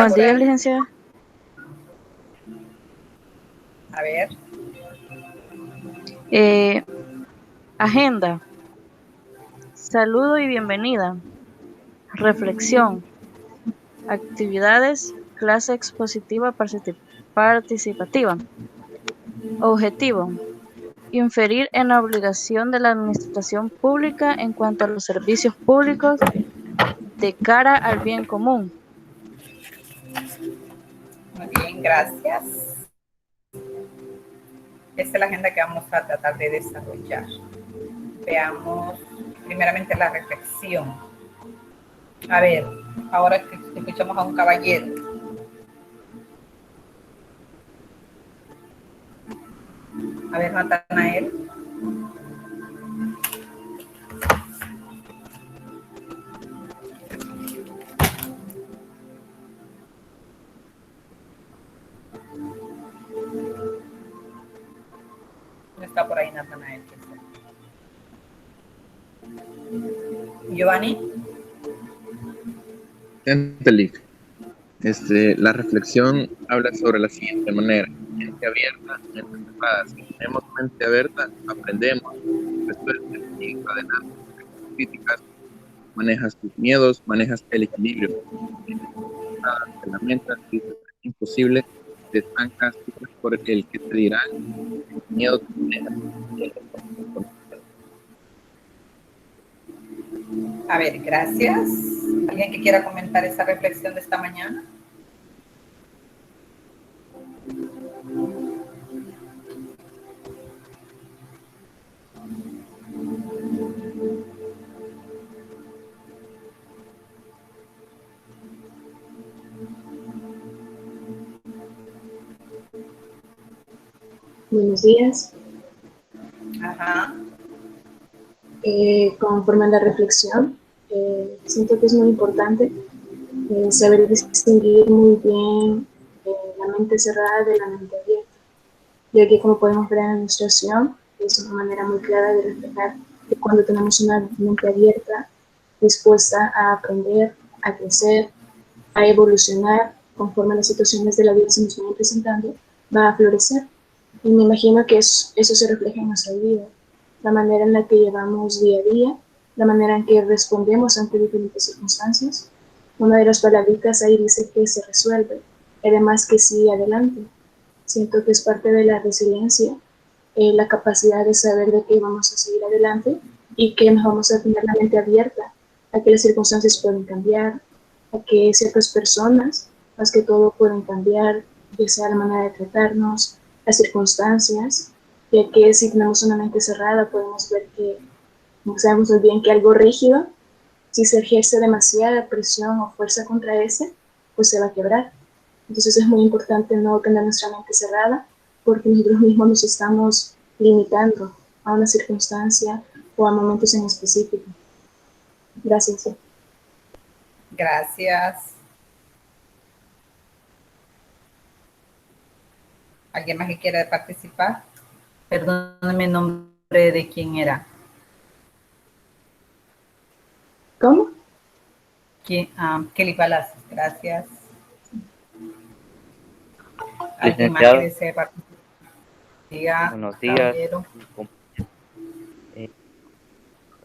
Buenos por días, ahí? licenciada. A ver, Eh, Agenda. Saludo y bienvenida. Reflexión. Actividades. Clase expositiva participativa. Objetivo. Inferir en la obligación de la administración pública en cuanto a los servicios públicos de cara al bien común. muy bien, gracias. Esta es la agenda que vamos a tratar de desarrollar. Veamos primeramente la reflexión. A ver, ahora escuchamos a un caballero. A ver, Natanael. No está por ahí Natanael. Giovanni. Entelic. La reflexión habla sobre la siguiente manera: mente abierta, mente cerrada. Si tenemos mente abierta, aprendemos, resuelves, sigues adelante, críticas, manejas tus miedos, manejas el equilibrio. Te lamentas, dices es imposible, te estancas, sufres por el que te dirán, el miedo te maneja. A ver, gracias. ¿Alguien que quiera comentar esa reflexión de esta mañana? Buenos días. Ajá. Conforme a la reflexión, siento que es muy importante saber distinguir muy bien la mente cerrada de la mente abierta, ya que como podemos ver en la ilustración, es una manera muy clara de reflejar que cuando tenemos una mente abierta, dispuesta a aprender, a crecer, a evolucionar conforme las situaciones de la vida se nos van presentando, va a florecer. Y me imagino que eso se refleja en nuestra vida, la manera en la que llevamos día a día, la manera en que respondemos ante diferentes circunstancias. Una de las palabritas ahí dice que se resuelve, además que sigue adelante. Siento que es parte de la resiliencia, la capacidad de saber de que vamos a seguir adelante y que nos vamos a tener la mente abierta a que las circunstancias pueden cambiar, a que ciertas personas, más que todo, pueden cambiar, ya sea la manera de tratarnos, las circunstancias, ya que si tenemos una mente cerrada podemos ver que no sabemos muy bien que algo rígido, si se ejerce demasiada presión o fuerza contra ese, pues se va a quebrar. Entonces es muy importante no tener nuestra mente cerrada porque nosotros mismos nos estamos limitando a una circunstancia o a momentos en específico. Gracias. Gracias. ¿Alguien más que quiera participar? Perdóname el nombre de quién era. ¿Cómo? Kelly Palacios, gracias. ¿Alguien más que Licenciado, desee participar? Diga, buenos días. caballero. Eh,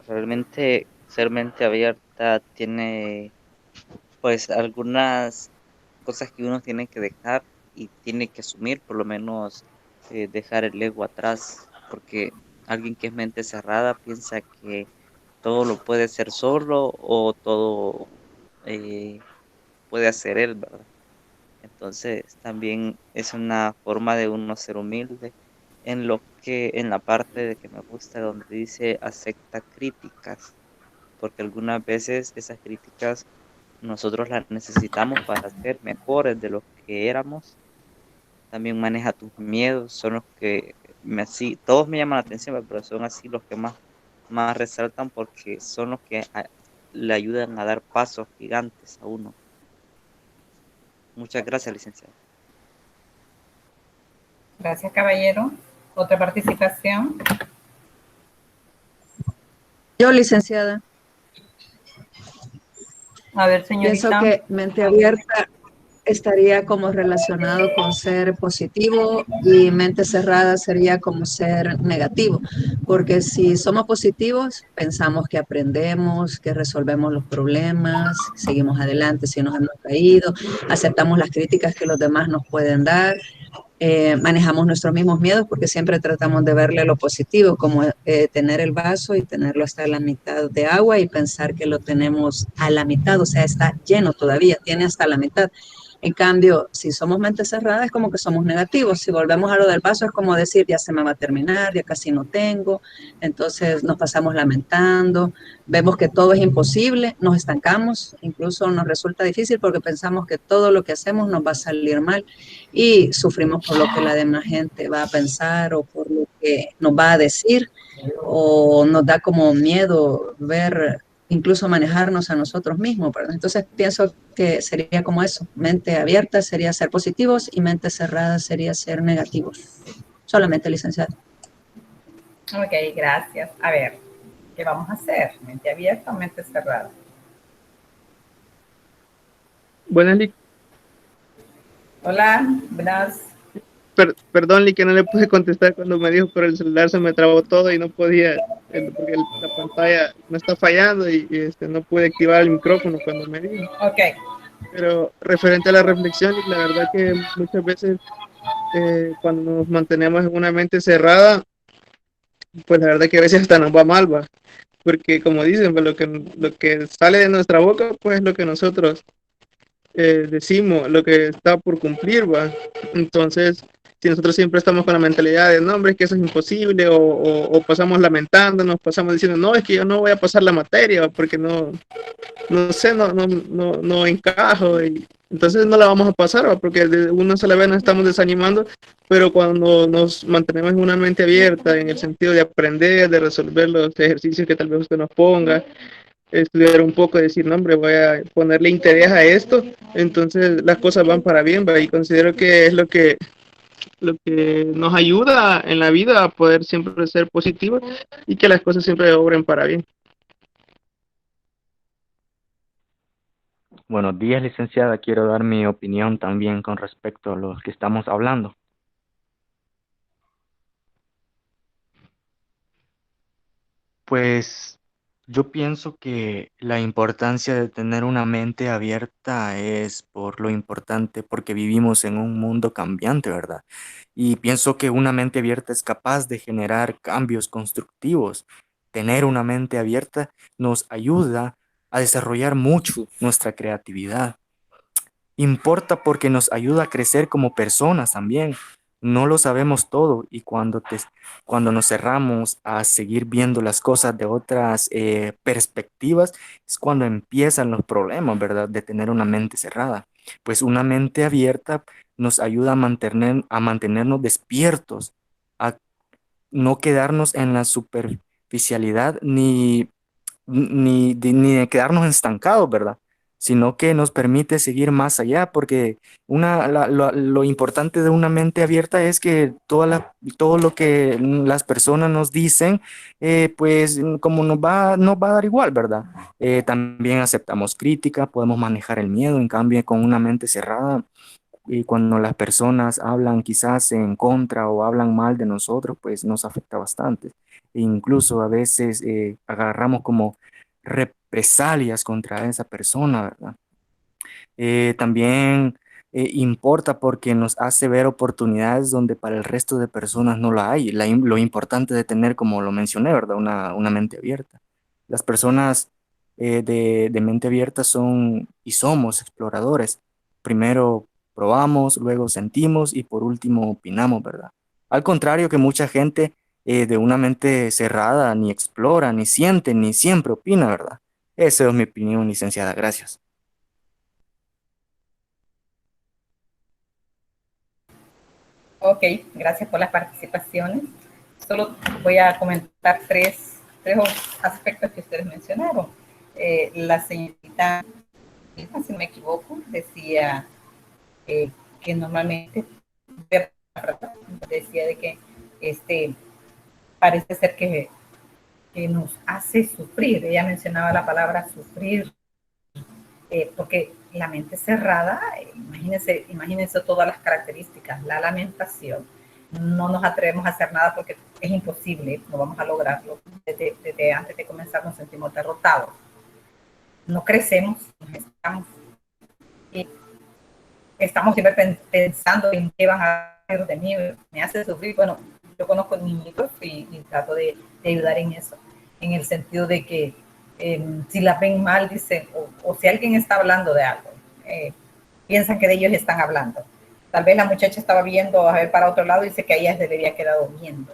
Realmente ser mente abierta tiene pues algunas cosas que uno tiene que dejar y tiene que asumir, por lo menos dejar el ego atrás, porque alguien que es mente cerrada piensa que todo lo puede hacer solo o todo puede hacer él, ¿verdad? Entonces también es una forma de uno ser humilde en lo que, en la parte de que me gusta donde dice acepta críticas, porque algunas veces esas críticas nosotros las necesitamos para ser mejores de lo que éramos. También maneja tus miedos, son los que así, todos me llaman la atención, pero son así los que más resaltan porque son los que le ayudan a dar pasos gigantes a uno. Muchas gracias, licenciado. Gracias, caballero. ¿Otra participación? Yo, licenciada, A ver, pienso señorita. que mente abierta estaría como relacionado con ser positivo y mente cerrada sería como ser negativo, porque si somos positivos, pensamos que aprendemos, que resolvemos los problemas, seguimos adelante si nos hemos caído, aceptamos las críticas que los demás nos pueden dar, manejamos nuestros mismos miedos porque siempre tratamos de verle lo positivo, como tener el vaso y tenerlo hasta la mitad de agua y pensar que lo tenemos a la mitad, o sea, está lleno todavía, tiene hasta la mitad. En cambio, si somos mente cerrada es como que somos negativos. Si volvemos a lo del vaso es como decir, ya se me va a terminar, ya casi no tengo. Entonces nos pasamos lamentando, vemos que todo es imposible, nos estancamos, incluso nos resulta difícil porque pensamos que todo lo que hacemos nos va a salir mal y sufrimos por lo que la demás gente va a pensar o por lo que nos va a decir o nos da como miedo ver, incluso manejarnos a nosotros mismos, ¿verdad? Entonces pienso que sería como eso, mente abierta sería ser positivos y mente cerrada sería ser negativos. Solamente, licenciada. Ok, gracias. A ver, ¿qué vamos a hacer? ¿Mente abierta o mente cerrada? Buenas, Lick. Hola, buenas. Perdón, Lick, que no le pude contestar cuando me dijo, pero el celular se me trabó todo y no podía, porque la pantalla me está fallando y no pude activar el micrófono cuando me dijo. Ok. Pero referente a la reflexión, Lick, la verdad que muchas veces cuando nos mantenemos en una mente cerrada, pues la verdad que a veces hasta nos va mal, va. Porque como dicen, pues, lo que sale de nuestra boca, pues es lo que nosotros decimos, lo que está por cumplir, va. Entonces, si nosotros siempre estamos con la mentalidad de, no, hombre, es que eso es imposible, o pasamos lamentándonos, pasamos diciendo, no, es que yo no voy a pasar la materia, ¿va? Porque no sé, no encajo, y entonces no la vamos a pasar, ¿va? Porque de una sola vez nos estamos desanimando, pero cuando nos mantenemos en una mente abierta, en el sentido de aprender, de resolver los ejercicios que tal vez usted nos ponga, estudiar un poco, decir, no, hombre, voy a ponerle interés a esto, entonces las cosas van para bien, ¿va? Y considero que es lo que nos ayuda en la vida a poder siempre ser positivos y que las cosas siempre obren para bien. Buenos días, licenciada. Quiero dar mi opinión también con respecto a lo que estamos hablando. Pues yo pienso que la importancia de tener una mente abierta es por lo importante, porque vivimos en un mundo cambiante, ¿verdad? Y pienso que una mente abierta es capaz de generar cambios constructivos. Tener una mente abierta nos ayuda a desarrollar mucho nuestra creatividad. Importa porque nos ayuda a crecer como personas también. No lo sabemos todo y cuando nos cerramos a seguir viendo las cosas de otras perspectivas es cuando empiezan los problemas, ¿verdad? De tener una mente cerrada. Pues una mente abierta nos ayuda a mantenernos despiertos, a no quedarnos en la superficialidad ni de quedarnos estancados, ¿verdad? Sino que nos permite seguir más allá, porque lo importante de una mente abierta es que todo lo que las personas nos dicen, pues como nos va a dar igual, ¿verdad? También aceptamos crítica, podemos manejar el miedo, en cambio con una mente cerrada. Y cuando las personas hablan quizás en contra o hablan mal de nosotros, pues nos afecta bastante. E incluso a veces agarramos como represalias contra esa persona, ¿verdad? También importa porque nos hace ver oportunidades donde para el resto de personas no la hay. Lo importante de tener, como lo mencioné, ¿verdad? Una mente abierta. Las personas de mente abierta son y somos exploradores. Primero probamos, luego sentimos y por último opinamos, ¿verdad? Al contrario que mucha gente de una mente cerrada ni explora, ni siente, ni siempre opina, ¿verdad? Esa es mi opinión, licenciada. Gracias. Ok, gracias por las participaciones. Solo voy a comentar tres aspectos que ustedes mencionaron. La señorita, si no me equivoco, decía que normalmente decía de que parece ser que nos hace sufrir. Ella mencionaba la palabra sufrir, porque la mente cerrada, imagínense todas las características, la lamentación. No nos atrevemos a hacer nada porque es imposible, no vamos a lograrlo. Desde antes de comenzar nos sentimos derrotados. No crecemos, estamos siempre pensando en qué vas a hacer de mí, me hace sufrir. Bueno, yo conozco niñitos y trato de ayudar en eso, en el sentido de que si las ven mal, dicen, o si alguien está hablando de algo, piensan que de ellos están hablando. Tal vez la muchacha estaba viendo a ver para otro lado y dice que a ella se le había quedado viendo.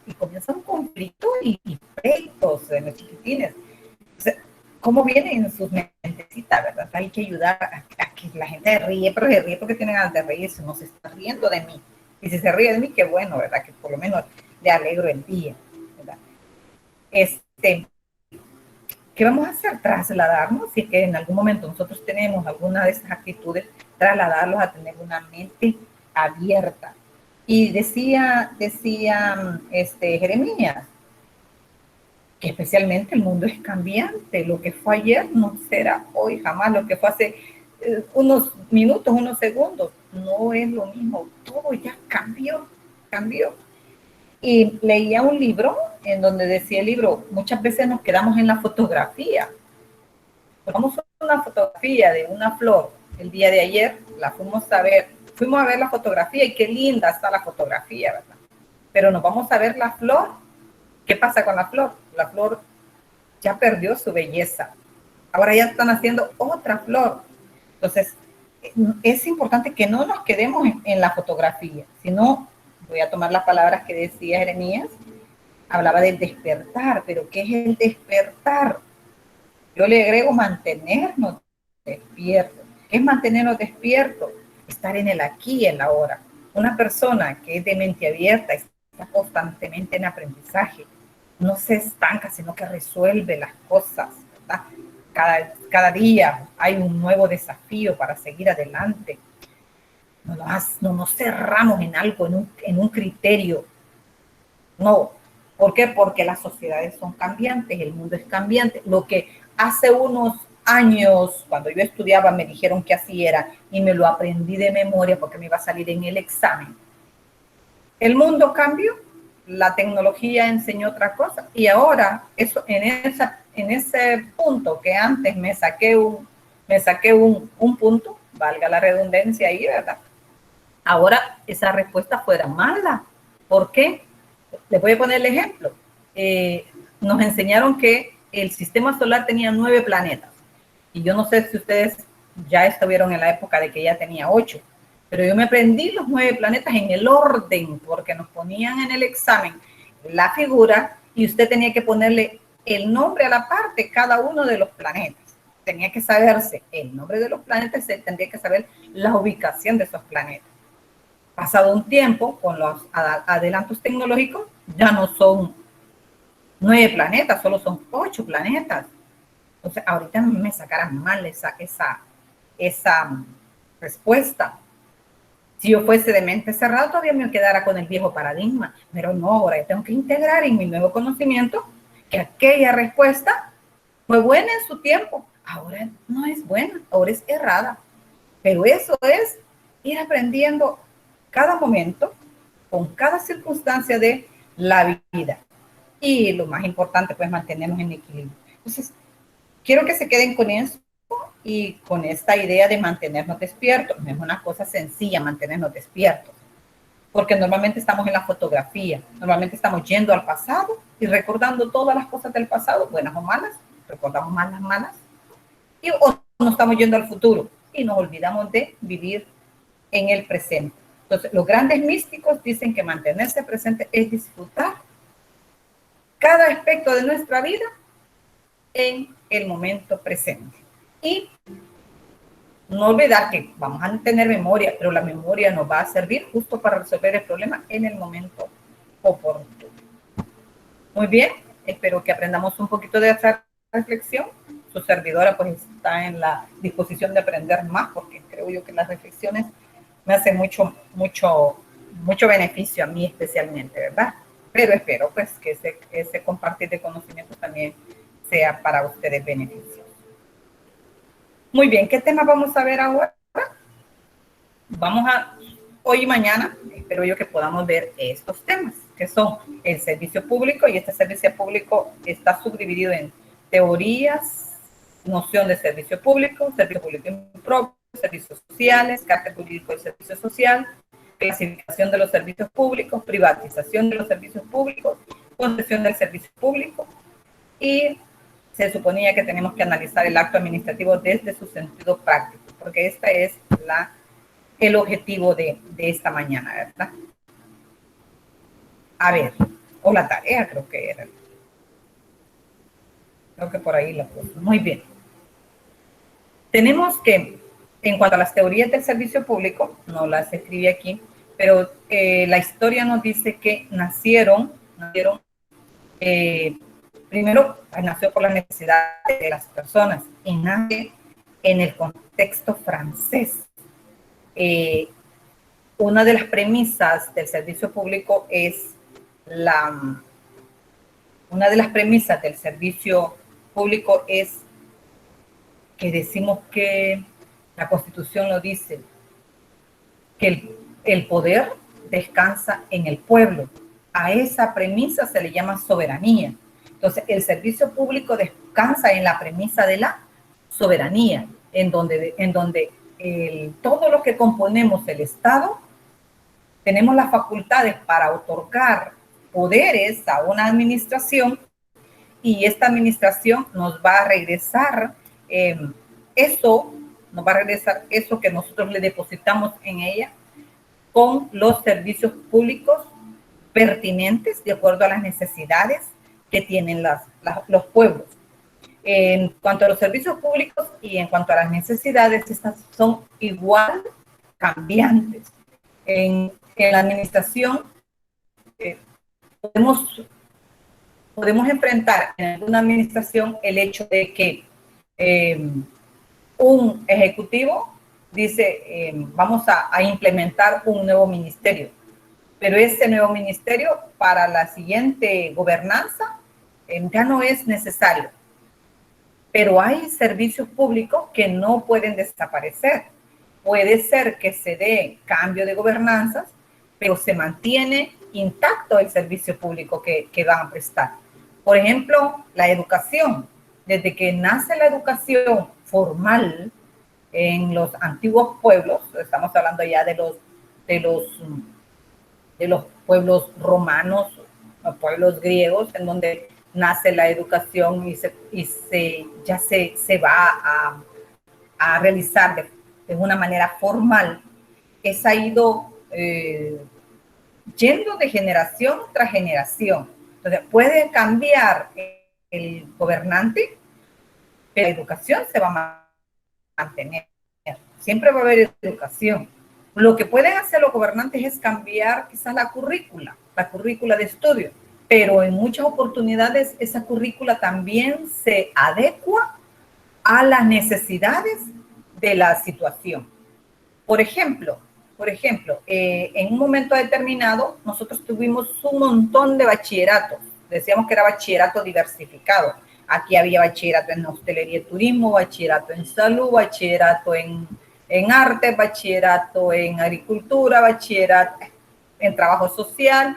Y comienza un conflicto y pleitos en los chiquitines. O sea, ¿cómo vienen en sus mentecitas, verdad? Hay que ayudar a que la gente ríe, pero se ríe porque tienen ganas de reírse, no se está riendo de mí. Y si se ríe de mí, qué bueno, ¿verdad? Que por lo menos le alegro el día, ¿verdad? ¿Qué vamos a hacer? Trasladarnos, si es que en algún momento nosotros tenemos alguna de esas actitudes, trasladarlos a tener una mente abierta. Y decía Jeremías, que especialmente el mundo es cambiante, lo que fue ayer no será hoy jamás, lo que fue hace unos minutos, unos segundos, no es lo mismo, todo ya cambió. Y leía un libro en donde decía el libro, muchas veces nos quedamos en la fotografía. Tomamos una fotografía de una flor el día de ayer, la fuimos a ver la fotografía y qué linda está la fotografía, ¿verdad? Pero nos vamos a ver la flor. ¿Qué pasa con la flor? La flor ya perdió su belleza. Ahora ya están haciendo otra flor. Entonces, es importante que no nos quedemos en la fotografía, sino, voy a tomar las palabras que decía Jeremías, hablaba del despertar, pero ¿qué es el despertar? Yo le agrego mantenernos despiertos. ¿Qué es mantenernos despiertos? Estar en el aquí y en la ahora. Una persona que es de mente abierta está constantemente en aprendizaje. No se estanca, sino que resuelve las cosas, ¿verdad? Cada día hay un nuevo desafío para seguir adelante. No nos cerramos en algo, en un criterio. No. ¿Por qué? Porque las sociedades son cambiantes, el mundo es cambiante. Lo que hace unos años, cuando yo estudiaba, me dijeron que así era y me lo aprendí de memoria porque me iba a salir en el examen. El mundo cambió, la tecnología enseñó otra cosa y ahora eso, en ese punto que antes me saqué un punto, valga la redundancia ahí, ¿verdad? Ahora esa respuesta fuera mala. ¿Por qué? Les voy a poner el ejemplo. Nos enseñaron que el sistema solar tenía 9 planetas. Y yo no sé si ustedes ya estuvieron en la época de que ya tenía 8. Pero yo me aprendí los 9 planetas en el orden, porque nos ponían en el examen la figura y usted tenía que ponerle el nombre a la parte, cada uno de los planetas. Tenía que saberse el nombre de los planetas y tendría que saber la ubicación de esos planetas. Pasado un tiempo, con los adelantos tecnológicos, ya no son 9 planetas, solo son 8 planetas. Entonces, ahorita me sacaran mal esa respuesta. Si yo fuese de mente cerrada, todavía me quedara con el viejo paradigma. Pero no, ahora yo tengo que integrar en mi nuevo conocimiento que aquella respuesta fue buena en su tiempo. Ahora no es buena, ahora es errada. Pero eso es ir aprendiendo cada momento, con cada circunstancia de la vida. Y lo más importante, pues, mantenernos en equilibrio. Entonces, quiero que se queden con eso y con esta idea de mantenernos despiertos. No es una cosa sencilla mantenernos despiertos, porque normalmente estamos en la fotografía, normalmente estamos yendo al pasado y recordando todas las cosas del pasado, buenas o malas, recordamos más las malas, o no estamos yendo al futuro y nos olvidamos de vivir en el presente. Entonces, los grandes místicos dicen que mantenerse presente es disfrutar cada aspecto de nuestra vida en el momento presente. Y no olvidar que vamos a tener memoria, pero la memoria nos va a servir justo para resolver el problema en el momento oportuno. Muy bien, espero que aprendamos un poquito de esta reflexión. Su servidora pues está en la disposición de aprender más, porque creo yo que las reflexiones me hacen mucho beneficio a mí especialmente, ¿verdad? Pero espero pues que ese compartir de conocimientos también sea para ustedes beneficio. Muy bien, ¿qué tema vamos a ver ahora? Hoy y mañana, espero yo que podamos ver estos temas, que son el servicio público, y este servicio público está subdividido en teorías, noción de servicio público impropio, servicios sociales, carácter jurídico del servicio social, clasificación de los servicios públicos, privatización de los servicios públicos, concesión del servicio público, y se suponía que tenemos que analizar el acto administrativo desde su sentido práctico, porque este es el objetivo de esta mañana, ¿verdad? A ver, o la tarea creo que era. Creo que por ahí la puse. Muy bien. Tenemos que, en cuanto a las teorías del servicio público, no las escribí aquí, pero la historia nos dice que primero nació por las necesidades de las personas y nace en el contexto francés. Una de las premisas del servicio público es que decimos que la Constitución lo dice, que el poder descansa en el pueblo. A esa premisa se le llama soberanía. Entonces, el servicio público descansa en la premisa de la soberanía, en donde todo lo que componemos el Estado, tenemos las facultades para otorgar poderes a una administración, y esta administración nos va a regresar eso que nosotros le depositamos en ella con los servicios públicos pertinentes de acuerdo a las necesidades que tienen los pueblos. En cuanto a los servicios públicos y en cuanto a las necesidades, estas son igual cambiantes. En la administración podemos enfrentar en alguna administración el hecho de que un ejecutivo dice, vamos a implementar un nuevo ministerio, pero ese nuevo ministerio para la siguiente gobernanza ya no es necesario. Pero hay servicios públicos que no pueden desaparecer. Puede ser que se dé cambio de gobernanzas, pero se mantiene intacto el servicio público que van a prestar. Por ejemplo, la educación. Desde que nace la educación formal en los antiguos pueblos, estamos hablando ya de los pueblos romanos, los pueblos griegos, en donde nace la educación y se va a realizar de una manera formal, ha ido yendo de generación tras generación. Entonces, puede cambiar el gobernante, pero la educación se va a mantener. Siempre va a haber educación. Lo que pueden hacer los gobernantes es cambiar quizás la currícula de estudio, pero en muchas oportunidades esa currícula también se adecua a las necesidades de la situación. Por ejemplo, en un momento determinado nosotros tuvimos un montón de bachilleratos. Decíamos que era bachillerato diversificado. Aquí había bachillerato en hostelería y turismo, bachillerato en salud, bachillerato en arte, bachillerato en agricultura, bachillerato en trabajo social.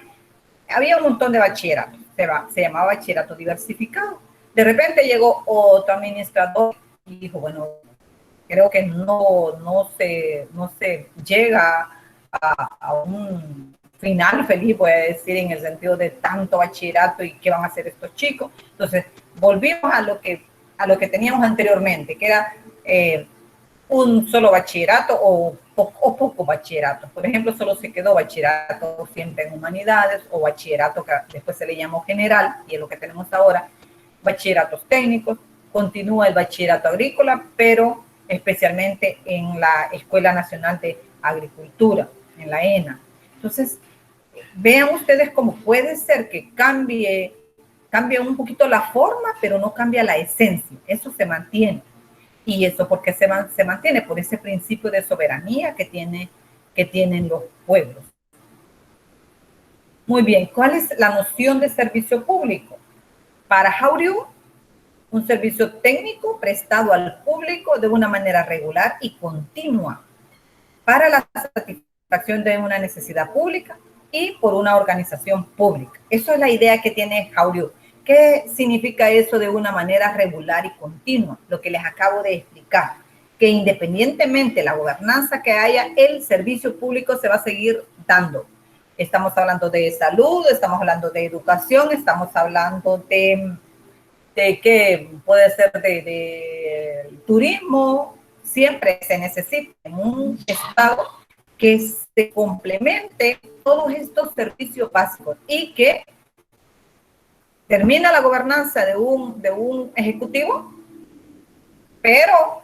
Había un montón de bachilleratos, se llamaba bachillerato diversificado. De repente llegó otro administrador y dijo, bueno, creo que no se llega a un final feliz, voy a decir, en el sentido de tanto bachillerato y qué van a hacer estos chicos. Entonces, volvimos a lo que teníamos anteriormente, que era un solo bachillerato o pocos bachilleratos. Por ejemplo, solo se quedó bachillerato siempre en humanidades o bachillerato que después se le llamó general, y es lo que tenemos ahora, bachilleratos técnicos. Continúa el bachillerato agrícola, pero especialmente en la Escuela Nacional de Agricultura, en la ENA. Entonces, vean ustedes cómo puede ser que cambie un poquito la forma, pero no cambia la esencia. Eso se mantiene. Y eso porque se mantiene por ese principio de soberanía que tienen los pueblos. Muy bien, ¿cuál es la noción de servicio público? Para Hauriu, un servicio técnico prestado al público de una manera regular y continua para la satisfacción de una necesidad pública y por una organización pública. Eso es la idea que tiene Jauregui. ¿Qué significa eso de una manera regular y continua? Lo que les acabo de explicar, que independientemente de la gobernanza que haya, el servicio público se va a seguir dando. Estamos hablando de salud, estamos hablando de educación, estamos hablando de que puede ser de turismo. Siempre se necesita en un estado que se complemente todos estos servicios básicos y que termina la gobernanza de un ejecutivo, pero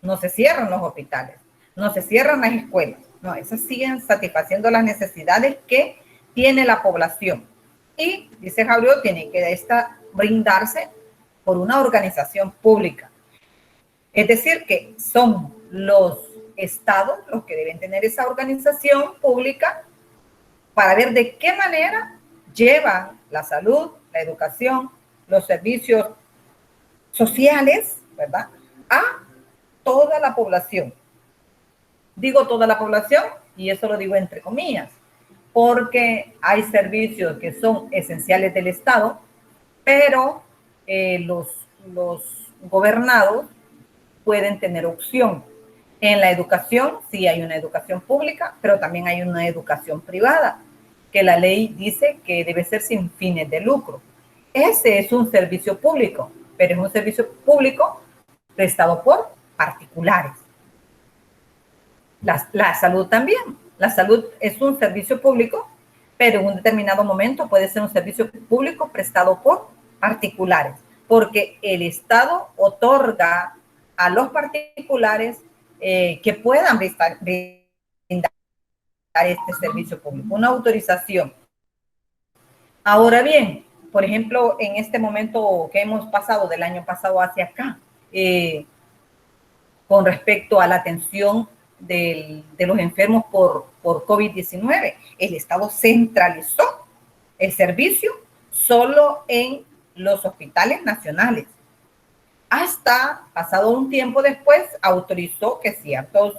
no se cierran los hospitales, no se cierran las escuelas, no, esas siguen satisfaciendo las necesidades que tiene la población. Y, dice Jauregui, tiene que brindarse por una organización pública. Es decir, que son los estados los que deben tener esa organización pública para ver de qué manera llevan la salud, la educación, los servicios sociales, ¿verdad?, a toda la población. Digo toda la población, y eso lo digo entre comillas, porque hay servicios que son esenciales del Estado, pero los gobernados pueden tener opción. En la educación, sí hay una educación pública, pero también hay una educación privada, que la ley dice que debe ser sin fines de lucro. Ese es un servicio público, pero es un servicio público prestado por particulares. La salud también. La salud es un servicio público, pero en un determinado momento puede ser un servicio público prestado por particulares, porque el Estado otorga a los particulares que puedan brindar este servicio público, una autorización. Ahora bien, por ejemplo, en este momento que hemos pasado del año pasado hacia acá, con respecto a la atención de los enfermos por COVID-19, el Estado centralizó el servicio solo en los hospitales nacionales. Hasta pasado un tiempo después, autorizó que ciertos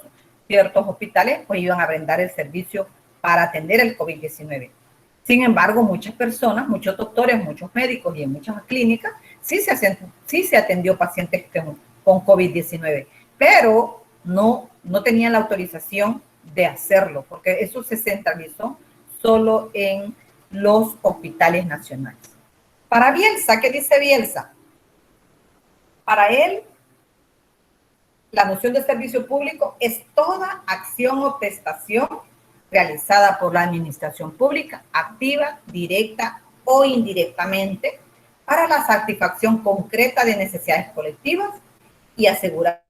hospitales pues iban a brindar el servicio para atender el COVID-19. Sin embargo, muchas personas, muchos doctores, muchos médicos y en muchas clínicas sí se atendió pacientes con COVID-19, pero no tenían la autorización de hacerlo, porque eso se centralizó solo en los hospitales nacionales. Para Bielsa, ¿qué dice Bielsa? Para él, la noción de servicio público es toda acción o prestación realizada por la administración pública, activa, directa o indirectamente, para la satisfacción concreta de necesidades colectivas y asegurada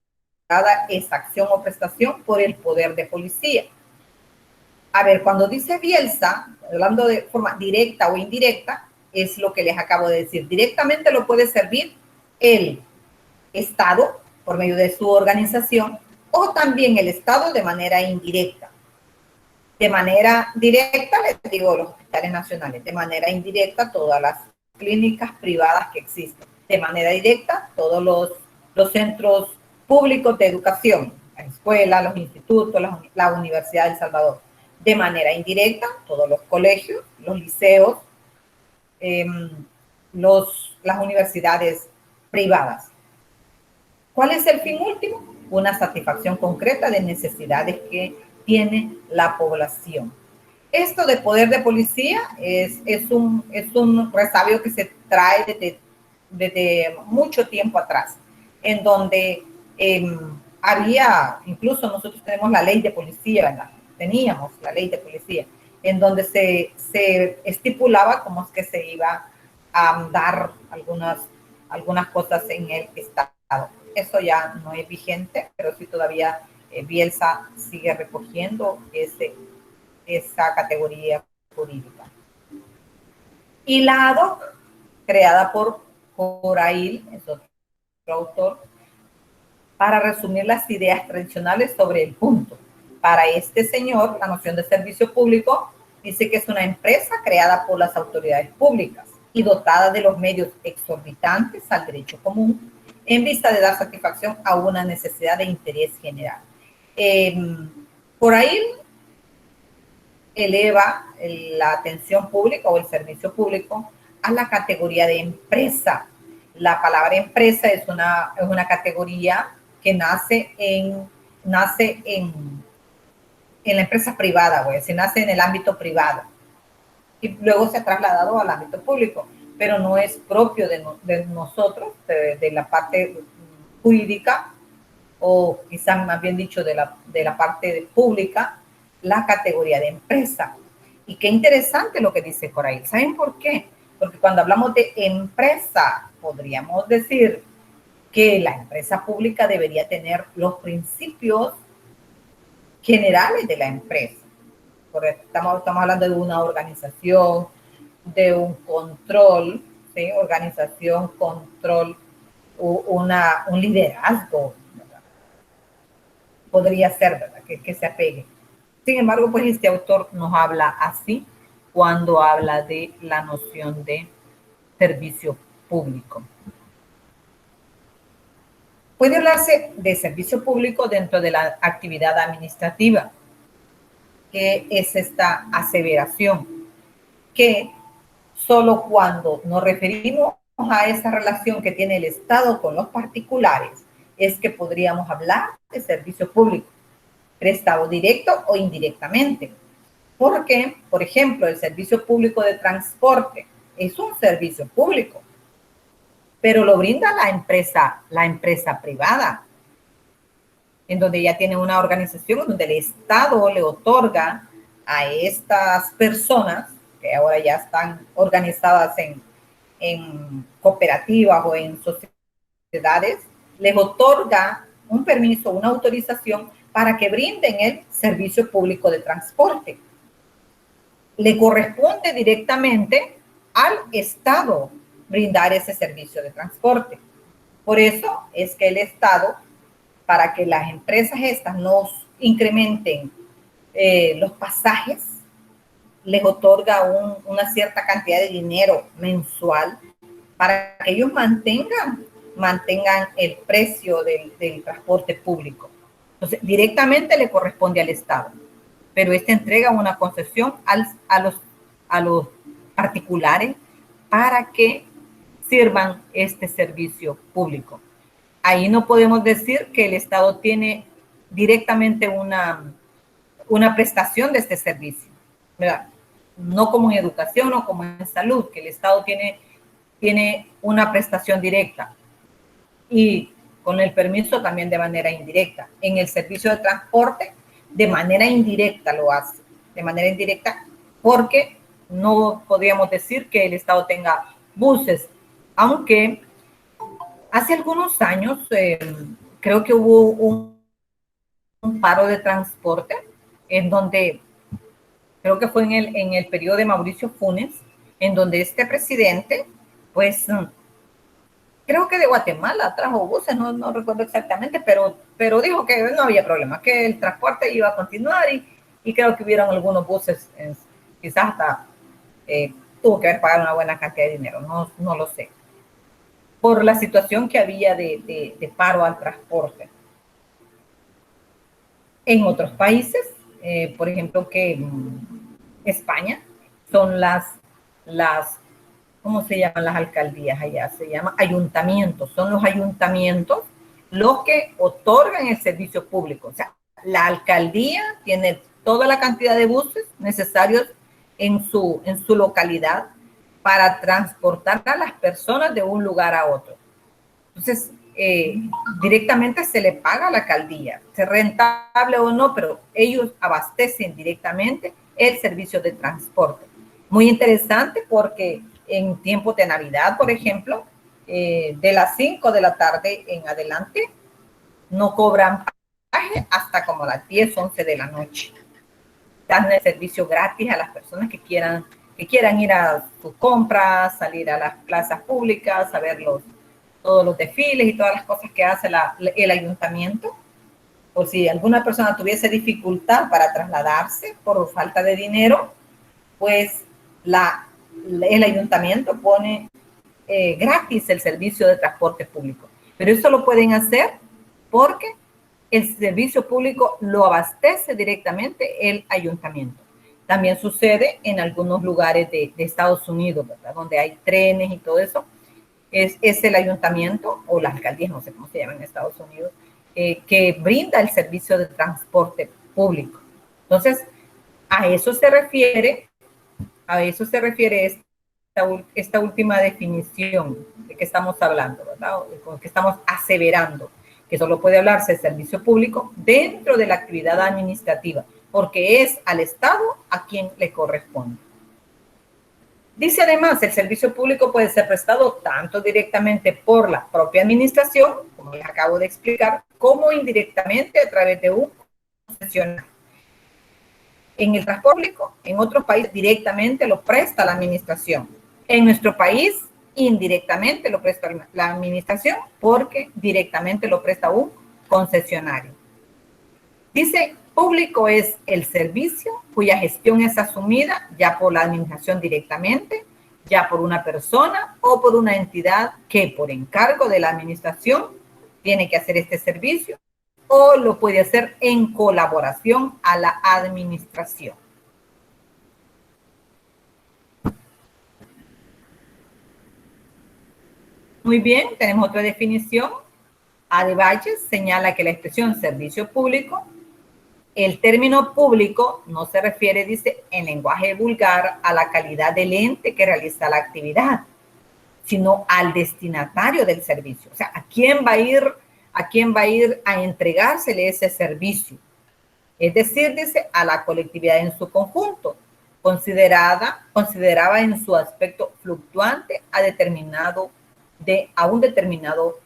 esa acción o prestación por el poder de policía. A ver, cuando dice Bielsa, hablando de forma directa o indirecta, es lo que les acabo de decir. Directamente lo puede servir el Estado por medio de su organización, o también el Estado de manera indirecta. De manera directa, les digo, los hospitales nacionales. De manera indirecta, todas las clínicas privadas que existen. De manera directa, todos los centros públicos de educación, la escuela, los institutos, la Universidad de El Salvador. De manera indirecta, todos los colegios, los liceos, las universidades privadas. ¿Cuál es el fin último? Una satisfacción concreta de necesidades que tiene la población. Esto de poder de policía es un resabio que se trae desde mucho tiempo atrás, en donde había, incluso nosotros tenemos la ley de policía, ¿verdad? Teníamos la ley de policía, en donde se estipulaba cómo es que se iba a dar algunas cosas en el Estado. Eso ya no es vigente, pero sí todavía Bielsa sigue recogiendo esa categoría jurídica. Y la ADOC, creada por Corail, es otro autor, para resumir las ideas tradicionales sobre el punto. Para este señor, la noción de servicio público dice que es una empresa creada por las autoridades públicas y dotada de los medios exorbitantes al derecho común, en vista de dar satisfacción a una necesidad de interés general. Por ahí eleva la atención pública o el servicio público a la categoría de empresa. La palabra empresa es una categoría que nace en la empresa privada, se nace en el ámbito privado y luego se ha trasladado al ámbito público, pero no es propio de nosotros, de la parte jurídica, o quizás más bien dicho de la parte pública, la categoría de empresa. Y qué interesante lo que dice Corail. ¿Saben por qué? Porque cuando hablamos de empresa, podríamos decir que la empresa pública debería tener los principios generales de la empresa. Porque estamos hablando de una organización, de un control, ¿sí? Organización, control, un liderazgo, ¿verdad? Podría ser, ¿verdad? Que se apegue. Sin embargo, pues este autor nos habla así cuando habla de la noción de servicio público. Puede hablarse de servicio público dentro de la actividad administrativa, que es esta aseveración, que solo cuando nos referimos a esa relación que tiene el Estado con los particulares es que podríamos hablar de servicio público, prestado directo o indirectamente. Porque, por ejemplo, el servicio público de transporte es un servicio público, pero lo brinda la empresa privada, en donde ya tiene una organización, donde el Estado le otorga a estas personas, que ahora ya están organizadas en cooperativas o en sociedades, les otorga un permiso, una autorización para que brinden el servicio público de transporte. Le corresponde directamente al Estado brindar ese servicio de transporte. Por eso es que el Estado, para que las empresas estas no incrementen los pasajes, les otorga una cierta cantidad de dinero mensual para que ellos mantengan el precio del transporte público. Entonces, directamente le corresponde al Estado, pero este entrega una concesión a los particulares para que sirvan este servicio público. Ahí no podemos decir que el Estado tiene directamente una prestación de este servicio, ¿verdad? No como en educación o como en salud, que el Estado tiene una prestación directa y con el permiso también de manera indirecta. En el servicio de transporte, de manera indirecta lo hace, de manera indirecta, porque no podríamos decir que el Estado tenga buses, aunque hace algunos años creo que hubo un paro de transporte en donde, creo que fue en el periodo de Mauricio Funes, en donde este presidente, pues, creo que de Guatemala trajo buses, no recuerdo exactamente, pero dijo que no había problema, que el transporte iba a continuar y creo que hubieron algunos buses, quizás hasta tuvo que haber pagado una buena cantidad de dinero, no lo sé, por la situación que había de paro al transporte. En otros países, por ejemplo, que España, son las ¿cómo se llaman las alcaldías allá? Se llama ayuntamientos. Son los ayuntamientos los que otorgan el servicio público. O sea, la alcaldía tiene toda la cantidad de buses necesarios en su localidad para transportar a las personas de un lugar a otro. Entonces, directamente se le paga a la alcaldía, sea rentable o no, pero ellos abastecen directamente el servicio de transporte. Muy interesante porque en tiempos de Navidad, por ejemplo, de las 5 de la tarde en adelante, no cobran pasaje hasta como las 10, 11 de la noche. Dan el servicio gratis a las personas que quieran ir a sus compras, salir a las plazas públicas, a ver todos los desfiles y todas las cosas que hace el ayuntamiento. O si alguna persona tuviese dificultad para trasladarse por falta de dinero, pues la el ayuntamiento pone gratis el servicio de transporte público. Pero eso lo pueden hacer porque el servicio público lo abastece directamente el ayuntamiento. También sucede en algunos lugares de Estados Unidos, ¿verdad? Donde hay trenes y todo eso. Es el ayuntamiento o la alcaldía, no sé cómo se llama en Estados Unidos, que brinda el servicio de transporte público. Entonces, a eso se refiere esta última definición de que estamos hablando, ¿verdad? Con que estamos aseverando que solo puede hablarse de servicio público dentro de la actividad administrativa, porque es al Estado a quien le corresponde. Dice además, el servicio público puede ser prestado tanto directamente por la propia administración, como les acabo de explicar, como indirectamente a través de un concesionario. En el transporte público, en otros países directamente lo presta la administración. En nuestro país, indirectamente lo presta la administración porque directamente lo presta un concesionario. Dice, público es el servicio cuya gestión es asumida ya por la administración directamente, ya por una persona o por una entidad que por encargo de la administración tiene que hacer este servicio o lo puede hacer en colaboración a la administración. Muy bien, tenemos otra definición. A de Valles señala que la expresión servicio público, el término público no se refiere, dice, en lenguaje vulgar a la calidad del ente que realiza la actividad, sino al destinatario del servicio. O sea, ¿a quién va a ir a entregársele ese servicio? Es decir, dice, a la colectividad en su conjunto, consideraba en su aspecto fluctuante a un determinado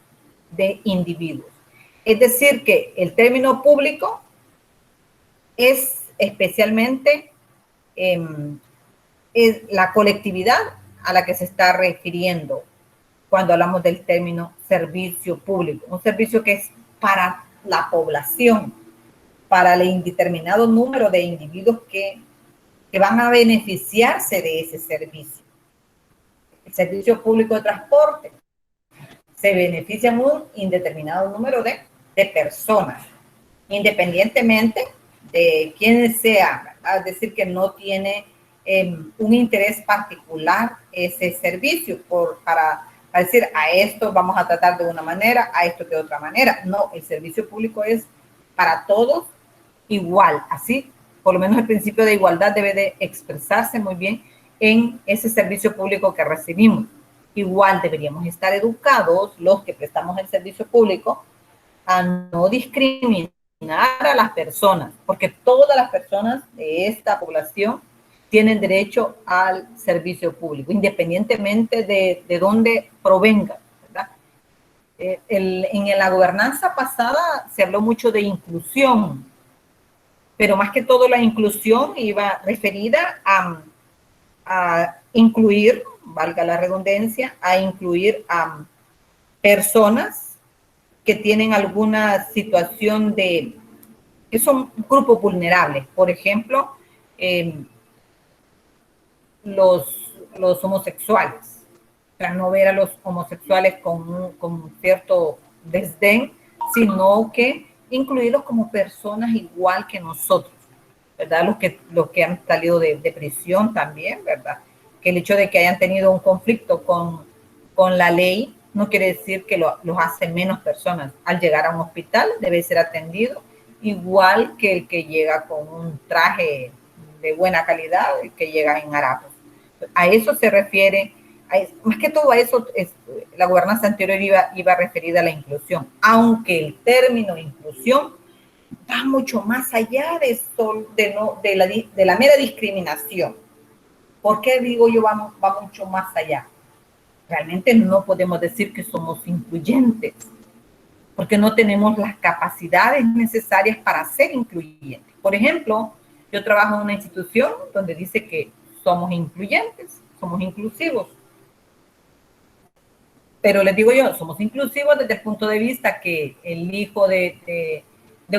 de individuos. Es decir, que el término público es especialmente es la colectividad a la que se está refiriendo cuando hablamos del término servicio público. Un servicio que es para la población, para el indeterminado número de individuos que van a beneficiarse de ese servicio. El servicio público de transporte se beneficia un indeterminado número de personas, independientemente de quién sea, es decir, que no tiene un interés particular ese servicio para decir a esto vamos a tratar de una manera, a esto de otra manera. No, el servicio público es para todos igual, así por lo menos el principio de igualdad debe de expresarse muy bien en ese servicio público que recibimos. Igual deberíamos estar educados los que prestamos el servicio público a no discriminar a las personas, porque todas las personas de esta población tienen derecho al servicio público, independientemente de dónde provengan, ¿verdad? En la gobernanza pasada se habló mucho de inclusión, pero más que todo la inclusión iba referida a incluir, valga la redundancia, a incluir a personas que tienen alguna situación que son grupos vulnerables. Por ejemplo, los homosexuales. O sea, no ver a los homosexuales con cierto desdén, sino que incluirlos como personas igual que nosotros, ¿verdad? Los que han salido de prisión también, ¿verdad? Que el hecho de que hayan tenido un conflicto con la ley no quiere decir que los hace menos personas. Al llegar a un hospital debe ser atendido igual que el que llega con un traje de buena calidad, el que llega en harapos. A eso se refiere, más que todo a eso, la gobernanza anterior iba referida a la inclusión, aunque el término inclusión va mucho más allá de la mera discriminación. ¿Por qué digo yo va mucho más allá? Realmente no podemos decir que somos incluyentes, porque no tenemos las capacidades necesarias para ser incluyentes. Por ejemplo, yo trabajo en una institución donde dice que somos incluyentes, somos inclusivos. Pero les digo yo, somos inclusivos desde el punto de vista que el hijo de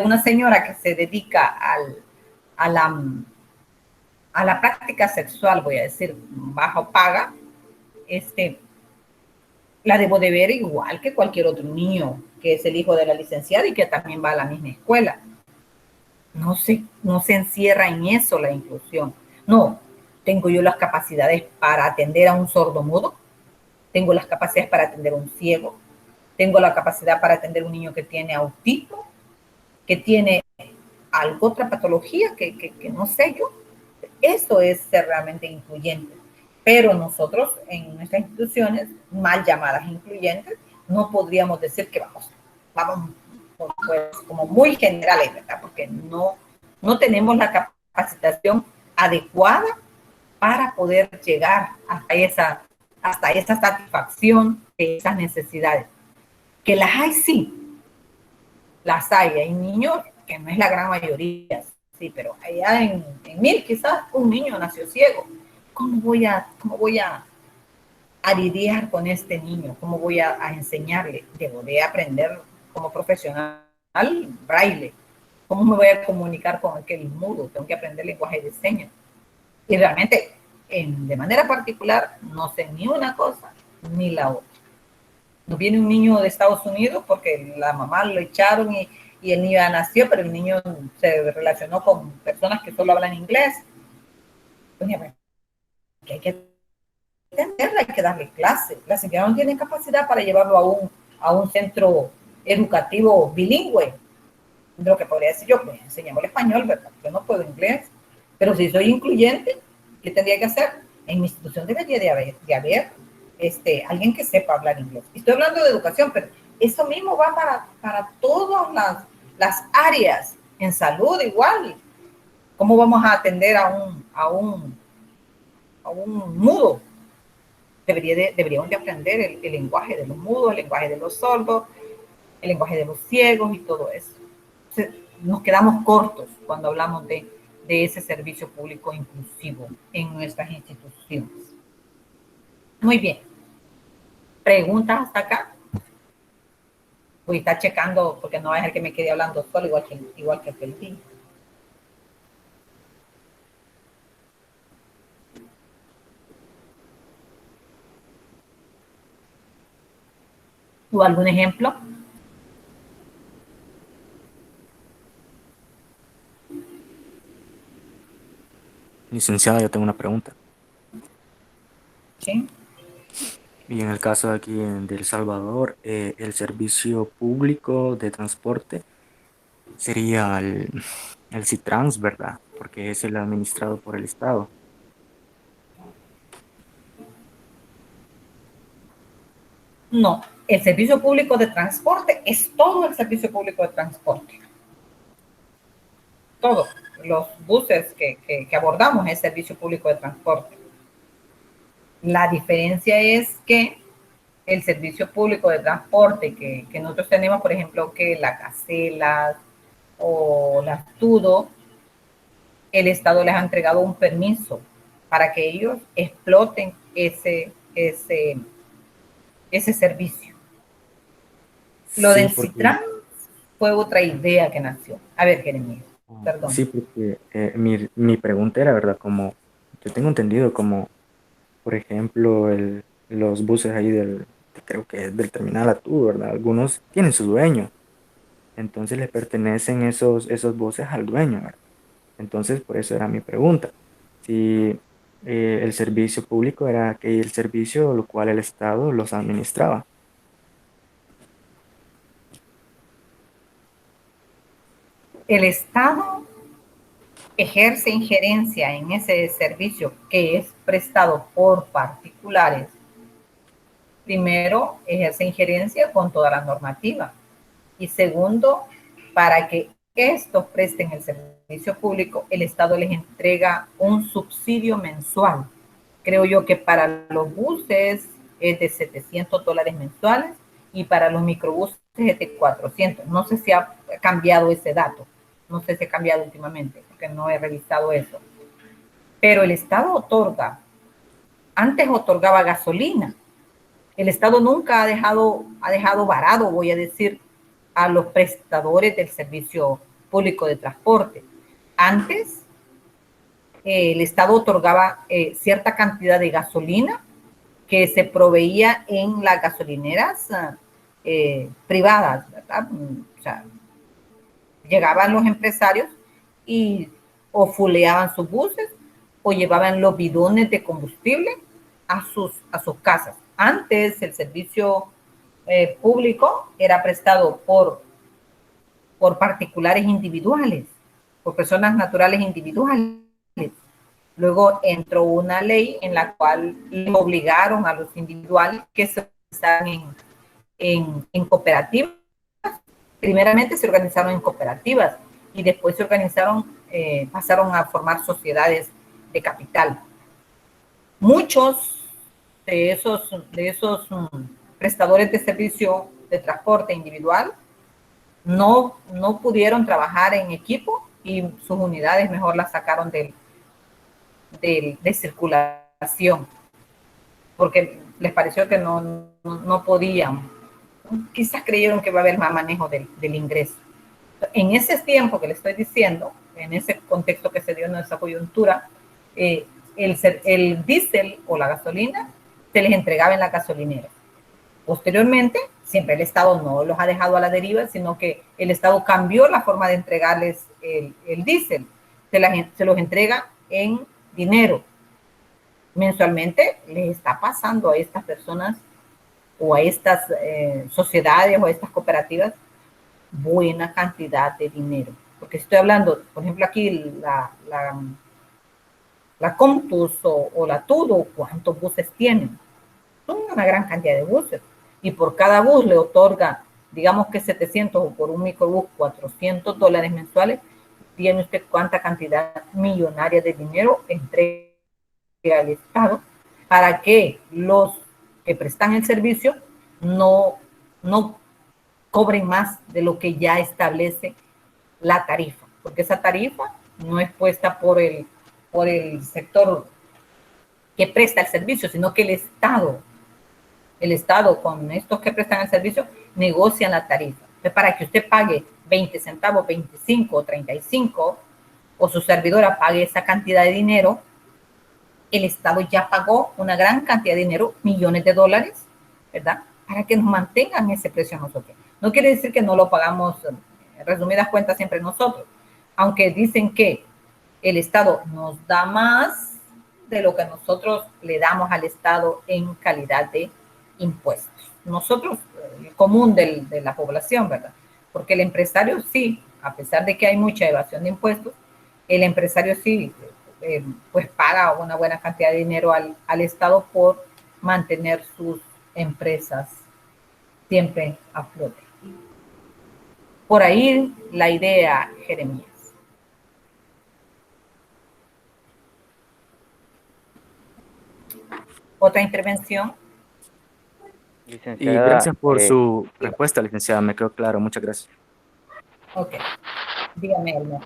una señora que se dedica a la práctica sexual, voy a decir, bajo paga, la debo de ver igual que cualquier otro niño que es el hijo de la licenciada y que también va a la misma escuela. No se encierra en eso la inclusión. No, tengo yo las capacidades para atender a un sordomudo, tengo las capacidades para atender a un ciego, tengo la capacidad para atender a un niño que tiene autismo, que tiene alguna otra patología que no sé yo. Eso es ser realmente incluyente. Pero nosotros en nuestras instituciones, mal llamadas incluyentes, no podríamos decir que vamos pues, como muy generales, ¿verdad? Porque no tenemos la capacitación adecuada para poder llegar hasta esa satisfacción de esas necesidades. Que las hay, sí, las hay. Hay niños, que no es la gran mayoría, sí, pero allá en 1000 quizás un niño nació ciego. ¿Cómo voy a lidiar con este niño? ¿Cómo voy a enseñarle? Debo de aprender como profesional braille. ¿Cómo me voy a comunicar con aquel mudo? Tengo que aprender lenguaje de señas. Y realmente, de manera particular, no sé ni una cosa ni la otra. No viene un niño de Estados Unidos porque la mamá lo echaron y el niño ya nació, pero el niño se relacionó con personas que solo hablan inglés. Entonces, que hay que entenderla, hay que darle clases. La señora no tiene capacidad para llevarlo a un centro educativo bilingüe. Lo que podría decir yo, pues enseñamos el español, ¿verdad? Yo no puedo inglés, pero si soy incluyente, ¿qué tendría que hacer? En mi institución debería de haber alguien que sepa hablar inglés. Estoy hablando de educación, pero eso mismo va para todas las áreas. En salud igual. ¿Cómo vamos a atender a un mudo? Deberíamos de aprender el lenguaje de los mudos, el lenguaje de los sordos, el lenguaje de los ciegos y todo eso. Entonces, nos quedamos cortos cuando hablamos de ese servicio público inclusivo en nuestras instituciones. Muy bien. ¿Preguntas hasta acá? Voy a estar checando porque no va a dejar que me quede hablando solo igual que aquel día. ¿O algún ejemplo? Licenciada, yo tengo una pregunta. Sí. Y en el caso de aquí de El Salvador, el servicio público de transporte sería el CITRANS, ¿verdad? Porque es el administrado por el Estado. No, el servicio público de transporte es todo el servicio público de transporte. Todos los buses que abordamos es servicio público de transporte. La diferencia es que el servicio público de transporte que nosotros tenemos, por ejemplo, que la Caselas o las Tudo, el Estado les ha entregado un permiso para que ellos exploten ese servicio. Lo Sí, del porque, CITRAN fue otra idea que nació. A ver, Jeremías, perdón. sí, porque mi pregunta era, ¿verdad? Como yo tengo entendido como, por ejemplo, los buses ahí creo que es del terminal Atú, ¿verdad? Algunos tienen su dueño, entonces le pertenecen esos buses al dueño, ¿verdad? Entonces, por eso era mi pregunta. Si el servicio público era aquel servicio lo cual el Estado los administraba. El Estado ejerce injerencia en ese servicio que es prestado por particulares. Primero, ejerce injerencia con toda la normativa. Y segundo, para que estos presten el servicio público, el Estado les entrega un subsidio mensual. Creo yo que para los buses es de $700 mensuales y para los microbuses es de 400. No sé si ha cambiado ese dato. No sé si ha cambiado últimamente, porque no he revisado eso. Pero el Estado antes otorgaba gasolina. El Estado nunca ha dejado varado, voy a decir, a los prestadores del servicio público de transporte. Antes el Estado otorgaba cierta cantidad de gasolina que se proveía en las gasolineras privadas, ¿verdad? O sea, llegaban los empresarios y o fuleaban sus buses o llevaban los bidones de combustible a sus casas. Antes el servicio público era prestado por particulares individuales, por personas naturales individuales. Luego entró una ley en la cual le obligaron a los individuales que se organizaran en cooperativas. Primeramente se organizaron en cooperativas y después se organizaron, pasaron a formar sociedades de capital. Muchos de esos prestadores de servicio de transporte individual no pudieron trabajar en equipo y sus unidades mejor las sacaron de circulación porque les pareció que no podían. Quizás creyeron que iba a haber más manejo del ingreso. En ese tiempo que le estoy diciendo, en ese contexto que se dio en esa coyuntura, el diésel o la gasolina se les entregaba en la gasolinera. Posteriormente, siempre el Estado no los ha dejado a la deriva, sino que el Estado cambió la forma de entregarles el diésel. Se los entrega en dinero. Mensualmente les está pasando a estas personas o a estas sociedades o a estas cooperativas buena cantidad de dinero. Porque estoy hablando, por ejemplo, aquí la Comtus o la Tudo, ¿cuántos buses tienen? Son una gran cantidad de buses. Y por cada bus le otorga, digamos que 700 o por un microbús $400 mensuales. Tiene usted cuánta cantidad millonaria de dinero entrega al Estado para que los que prestan el servicio no cobren más de lo que ya establece la tarifa, porque esa tarifa no es puesta por el sector que presta el servicio, sino que el Estado con estos que prestan el servicio negocian la tarifa. Entonces, para que usted pague 20 centavos, 25 o 35, o su servidora pague esa cantidad de dinero, el Estado ya pagó una gran cantidad de dinero, millones de dólares, ¿verdad? Para que nos mantengan ese precio a nosotros. No quiere decir que no lo pagamos, en resumidas cuentas, siempre nosotros. Aunque dicen que el Estado nos da más de lo que nosotros le damos al Estado en calidad de impuestos. Nosotros, el común de la población, ¿verdad? Porque el empresario sí, a pesar de que hay mucha evasión de impuestos, el empresario sí, pues paga una buena cantidad de dinero al Estado por mantener sus empresas siempre a flote. Por ahí la idea, Jeremías. ¿Otra intervención? Y Licenciada, gracias por su respuesta, licenciada, me quedó claro, muchas gracias. Ok, dígame, Elmer.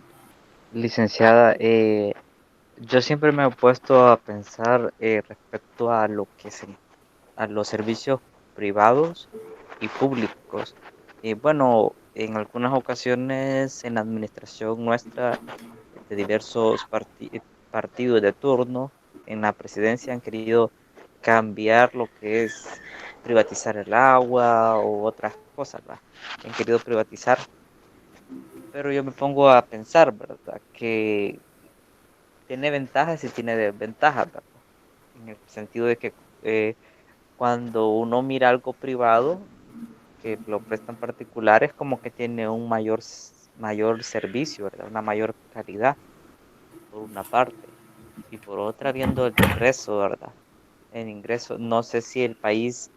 licenciada, yo siempre me he puesto a pensar respecto a a los servicios privados y públicos. Y bueno, en algunas ocasiones en la administración nuestra de diversos partidos de turno en la presidencia han querido cambiar lo que es privatizar el agua o otras cosas, ¿verdad? Han querido privatizar, pero yo me pongo a pensar, ¿verdad? Que tiene ventajas y tiene desventajas, ¿verdad? En el sentido de que cuando uno mira algo privado, que lo prestan particulares, como que tiene un mayor servicio, ¿verdad? Una mayor calidad, por una parte. Y por otra, viendo el ingreso, ¿verdad? El ingreso, no sé si el país,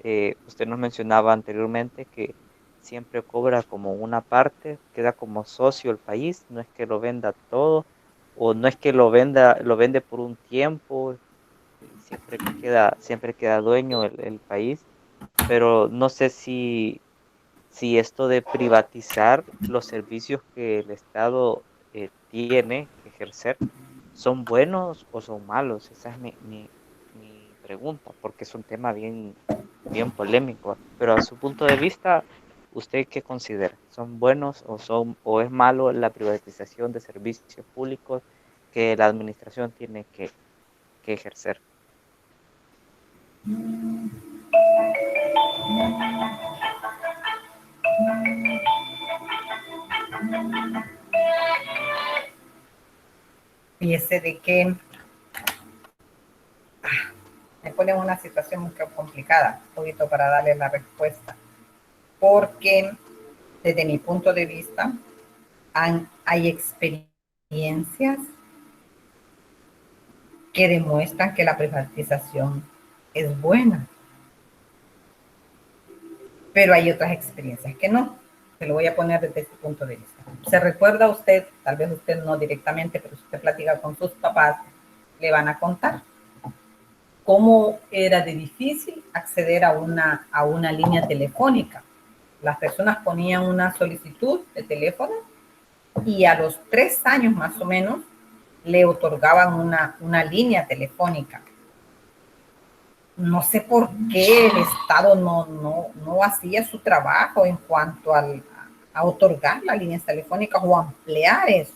usted nos mencionaba anteriormente que siempre cobra como una parte, queda como socio el país, no es que lo venda todo, o no es que lo vende por un tiempo, siempre queda dueño el país, pero no sé si esto de privatizar los servicios que el Estado tiene que ejercer son buenos o son malos. Esa es mi pregunta, porque es un tema bien polémico. Pero a su punto de vista, ¿usted qué considera? ¿Son buenos o es malo la privatización de servicios públicos que la administración tiene que ejercer. Fíjese de que me pone en una situación muy complicada, un poquito para darle la respuesta, porque desde mi punto de vista hay experiencias que demuestran que la privatización es buena, pero hay otras experiencias que no. Se lo voy a poner desde este punto de vista. ¿Se recuerda usted, tal vez usted no directamente, pero si usted platica con sus papás, le van a contar cómo era de difícil acceder a una línea telefónica? Las personas ponían una solicitud de teléfono y a los 3 años más o menos le otorgaban una línea telefónica. No sé por qué el Estado no hacía su trabajo en cuanto a otorgar las líneas telefónicas o ampliar eso.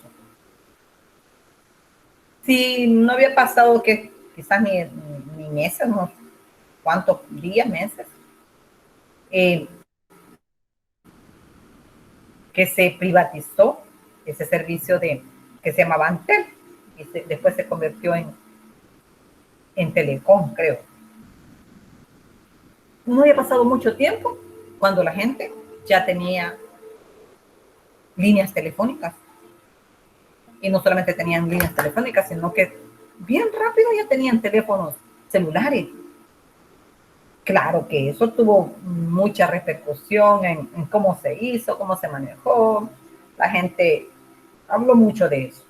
Si no había pasado que quizás ni meses, unos cuantos días, meses, que se privatizó ese servicio que se llamaba Antel y después se convirtió en Telecom, creo. No había pasado mucho tiempo cuando la gente ya tenía líneas telefónicas. Y no solamente tenían líneas telefónicas, sino que bien rápido ya tenían teléfonos celulares. Claro que eso tuvo mucha repercusión en cómo se hizo, cómo se manejó. La gente habló mucho de eso,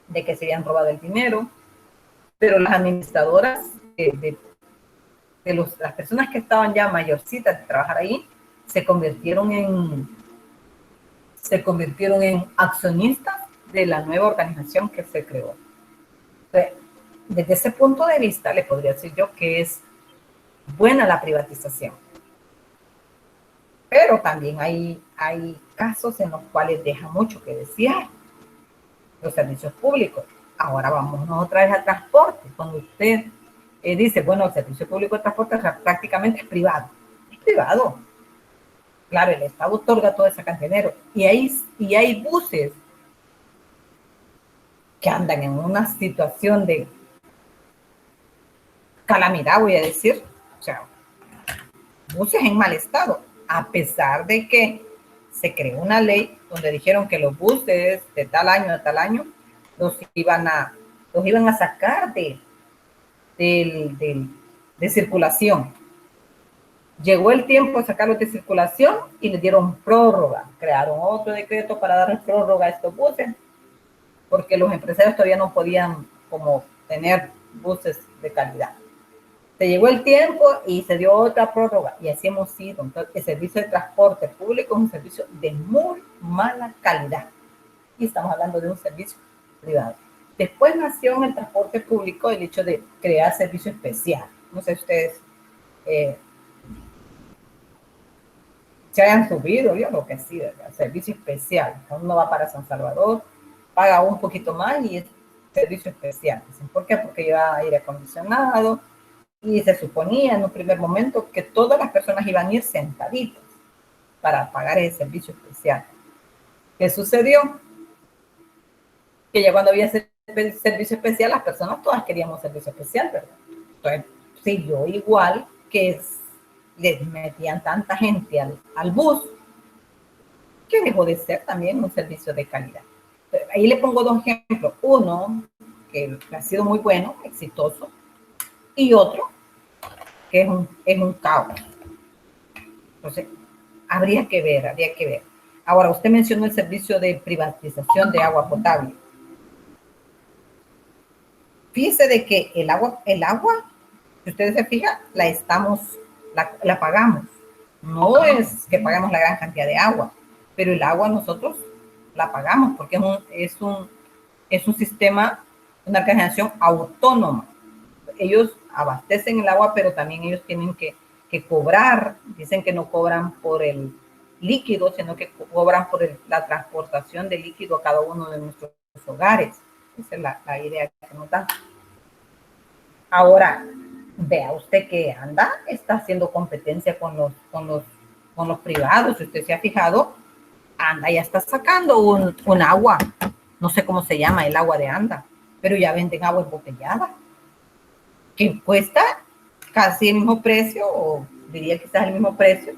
de que se habían robado el dinero, pero las administradoras las personas que estaban ya mayorcitas de trabajar ahí se convirtieron en accionistas de la nueva organización que se creó. Entonces, desde ese punto de vista, le podría decir yo que es buena la privatización. Pero también hay casos en los cuales deja mucho que desear los servicios públicos. Ahora vamos otra vez al transporte. Cuando usted dice, bueno, el servicio público de transporte prácticamente es privado. Es privado. Claro, el Estado otorga toda esa cantidad de dinero. Y hay buses que andan en una situación de calamidad, voy a decir. O sea, buses en mal estado, a pesar de que se creó una ley donde dijeron que los buses de tal año a tal año los iban a sacar de circulación. Llegó el tiempo de sacarlos de circulación y les dieron prórroga. Crearon otro decreto para dar prórroga a estos buses, porque los empresarios todavía no podían como tener buses de calidad. Se llegó el tiempo y se dio otra prórroga y así hemos sido. Entonces, el servicio de transporte público es un servicio de muy mala calidad y estamos hablando de un servicio privado. Después nació en el transporte público el hecho de crear servicio especial. No sé si ustedes se hayan subido, yo lo que sí, ¿verdad? Servicio especial. Uno va para San Salvador, paga un poquito más y es servicio especial. ¿Por qué? Porque lleva aire acondicionado. Y se suponía en un primer momento que todas las personas iban a ir sentaditas para pagar ese servicio especial. ¿Qué sucedió? Que ya cuando había servicio especial, las personas todas queríamos servicio especial, ¿verdad? Entonces, siguió igual que les metían tanta gente al bus, que dejó de ser también un servicio de calidad. Pero ahí le pongo dos ejemplos. Uno, que ha sido muy bueno, exitoso, y otro, que es un caos. Entonces, habría que ver. Ahora, usted mencionó el servicio de privatización de agua potable. Fíjese de que el agua, si ustedes se fijan, la pagamos. No es que pagamos la gran cantidad de agua, pero el agua nosotros la pagamos porque es un sistema, una organización autónoma. Ellos abastecen el agua, pero también ellos tienen que cobrar. Dicen que no cobran por el líquido, sino que cobran por la transportación de líquido a cada uno de nuestros hogares. Esa es la idea que nos da. Ahora, vea usted que anda, está haciendo competencia con los privados. Si usted se ha fijado, anda ya está sacando un agua, no sé cómo se llama el agua de anda, pero ya venden agua embotellada, que cuesta casi el mismo precio, o diría quizás el mismo precio,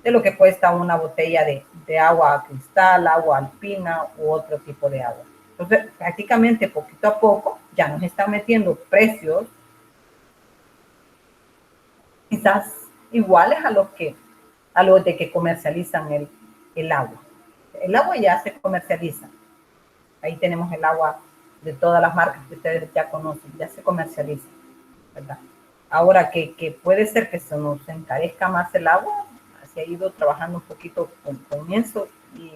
de lo que cuesta una botella de agua cristal, agua alpina u otro tipo de agua. Entonces, prácticamente poquito a poco ya nos están metiendo precios quizás iguales a los de que comercializan el agua. El agua ya se comercializa. Ahí tenemos el agua de todas las marcas que ustedes ya conocen, ya se comercializa, ¿verdad? Ahora que puede ser que se nos encarezca más el agua, se ha ido trabajando un poquito con eso, y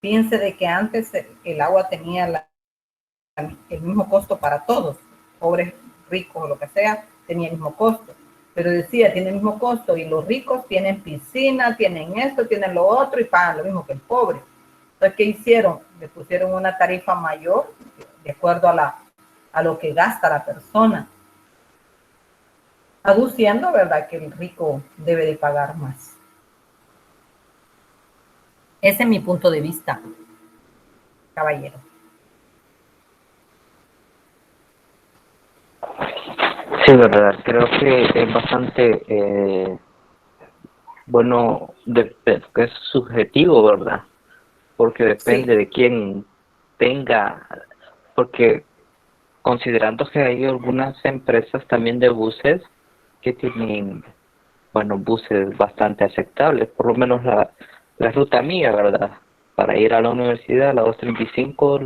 piense de que antes el agua tenía el mismo costo para todos, pobres, ricos o lo que sea, tenía el mismo costo. Pero decía, tiene el mismo costo, y los ricos tienen piscina, tienen esto, tienen lo otro, y pagan lo mismo que el pobre. Entonces, ¿qué hicieron? Le pusieron una tarifa mayor de acuerdo a lo que gasta la persona, aduciendo, ¿verdad?, que el rico debe de pagar más. Ese es mi punto de vista, caballero. Sí, verdad, creo que es bastante bueno, es subjetivo, ¿verdad? Porque depende Sí. de quién tenga, porque considerando que hay algunas empresas también de buses que tienen, bueno, buses bastante aceptables, por lo menos la ruta mía, ¿verdad? Para ir a la universidad, la 235,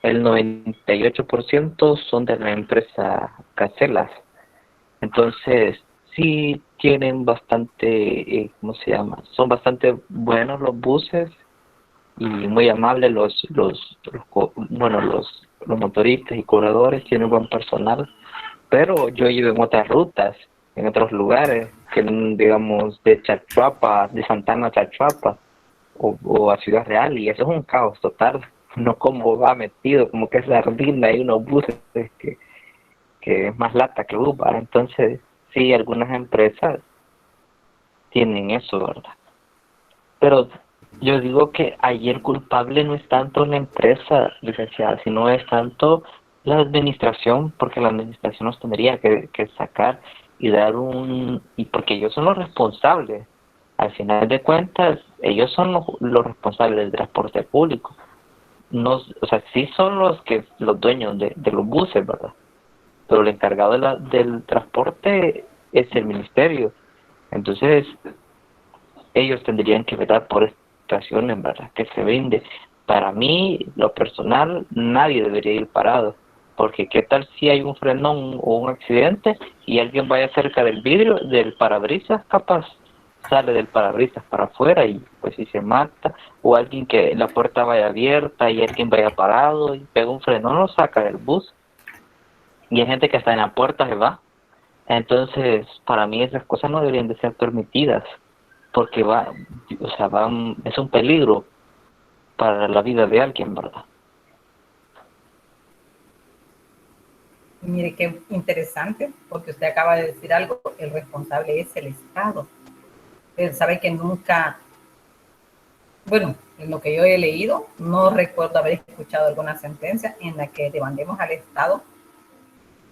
el 98% son de la empresa Caselas. Entonces, sí tienen bastante, ¿cómo se llama? Son bastante buenos los buses y muy amables los motoristas y cobradores, tienen buen personal, pero yo he ido en otras rutas, en otros lugares, que digamos de Chachuapa, de Santana a Chachuapa o a Ciudad Real, y eso es un caos total, no como va metido, como que es sardina y unos buses que es más lata que uva. Entonces, sí, algunas empresas tienen eso, ¿verdad? Pero yo digo que ahí el culpable no es tanto la empresa, licenciada, sino es tanto la administración, porque la administración nos tendría que sacar y dar y porque ellos son los responsables. Al final de cuentas, ellos son los responsables del transporte público. No, o sea, sí son los dueños de los buses, ¿verdad? Pero el encargado del transporte es el ministerio. Entonces, ellos tendrían que velar por estaciones, ¿verdad?, que se vende. Para mí, lo personal, nadie debería ir parado, porque qué tal si hay un frenón o un accidente y alguien vaya cerca del vidrio, del parabrisas, capaz sale del parabrisas para afuera y pues si se mata, o alguien que la puerta vaya abierta y alguien vaya parado y pega un frenón, lo saca del bus, y hay gente que está en la puerta se va. Entonces, para mí esas cosas no deberían de ser permitidas, porque es un peligro para la vida de alguien, ¿verdad? Mire qué interesante, porque usted acaba de decir algo, el responsable es el Estado. Pero sabe que nunca, bueno, en lo que yo he leído, no recuerdo haber escuchado alguna sentencia en la que demandemos al Estado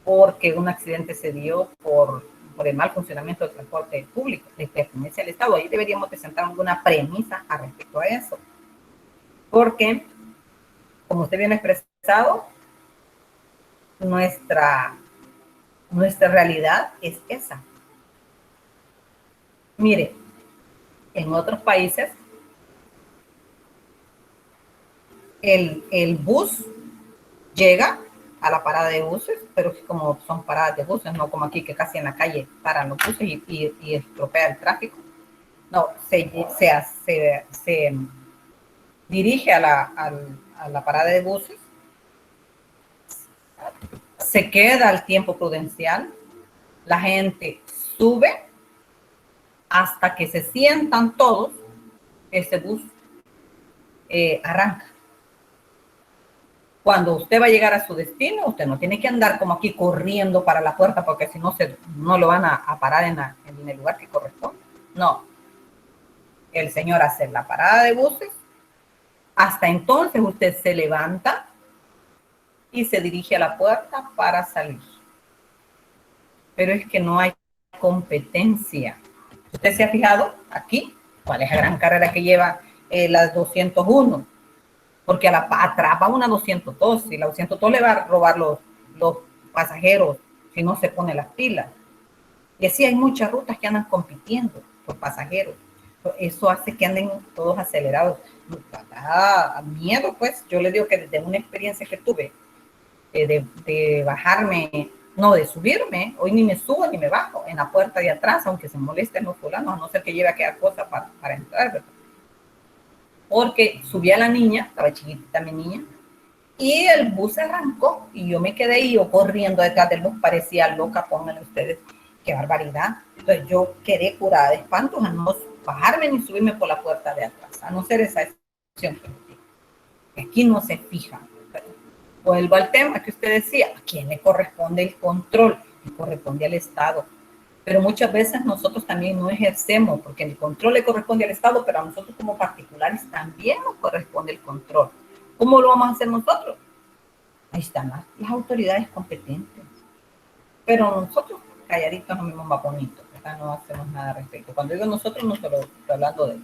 porque un accidente se dio por el mal funcionamiento del transporte público. Le pertenece al Estado. Ahí deberíamos presentar alguna premisa a respecto a eso. Porque, como usted bien ha expresado, nuestra realidad es esa. Mire, en otros países, el bus llega a la parada de buses, pero como son paradas de buses, no como aquí que casi en la calle paran los buses y estropea el tráfico. No, se dirige a la parada de buses, se queda al tiempo prudencial, la gente sube hasta que se sientan todos, ese bus arranca. Cuando usted va a llegar a su destino, usted no tiene que andar como aquí corriendo para la puerta porque si no, no lo van a parar en el lugar que corresponde. No. El señor hace la parada de buses. Hasta entonces usted se levanta y se dirige a la puerta para salir. Pero es que no hay competencia. ¿Usted se ha fijado aquí cuál es la gran carrera que lleva la 201? Porque atrás va una 202 y la 202 le va a robar los pasajeros si no se pone las pilas. Y así hay muchas rutas que andan compitiendo por pasajeros. Eso hace que anden todos acelerados. Da miedo, pues. Yo le digo que desde una experiencia que tuve de bajarme, no, de subirme, hoy ni me subo ni me bajo en la puerta de atrás, aunque se molesten los fulanos, a no ser que lleve aquella cosa para entrar, ¿verdad? Porque subí a la niña, estaba chiquitita mi niña, y el bus se arrancó y yo me quedé ahí, yo corriendo detrás del bus, parecía loca, pónganle ustedes, qué barbaridad. Entonces yo quedé curada de espanto a no bajarme ni subirme por la puerta de atrás, a no ser esa excepción. Aquí no se fija. Vuelvo al tema que usted decía, ¿a quién le corresponde el control? Le corresponde al Estado. Pero muchas veces nosotros también no ejercemos, porque el control le corresponde al Estado, pero a nosotros como particulares también nos corresponde el control. ¿Cómo lo vamos a hacer nosotros? Ahí están las autoridades competentes. Pero nosotros calladitos nos vemos más bonitos, ¿verdad? No hacemos nada al respecto. Cuando digo nosotros, no solo estoy hablando de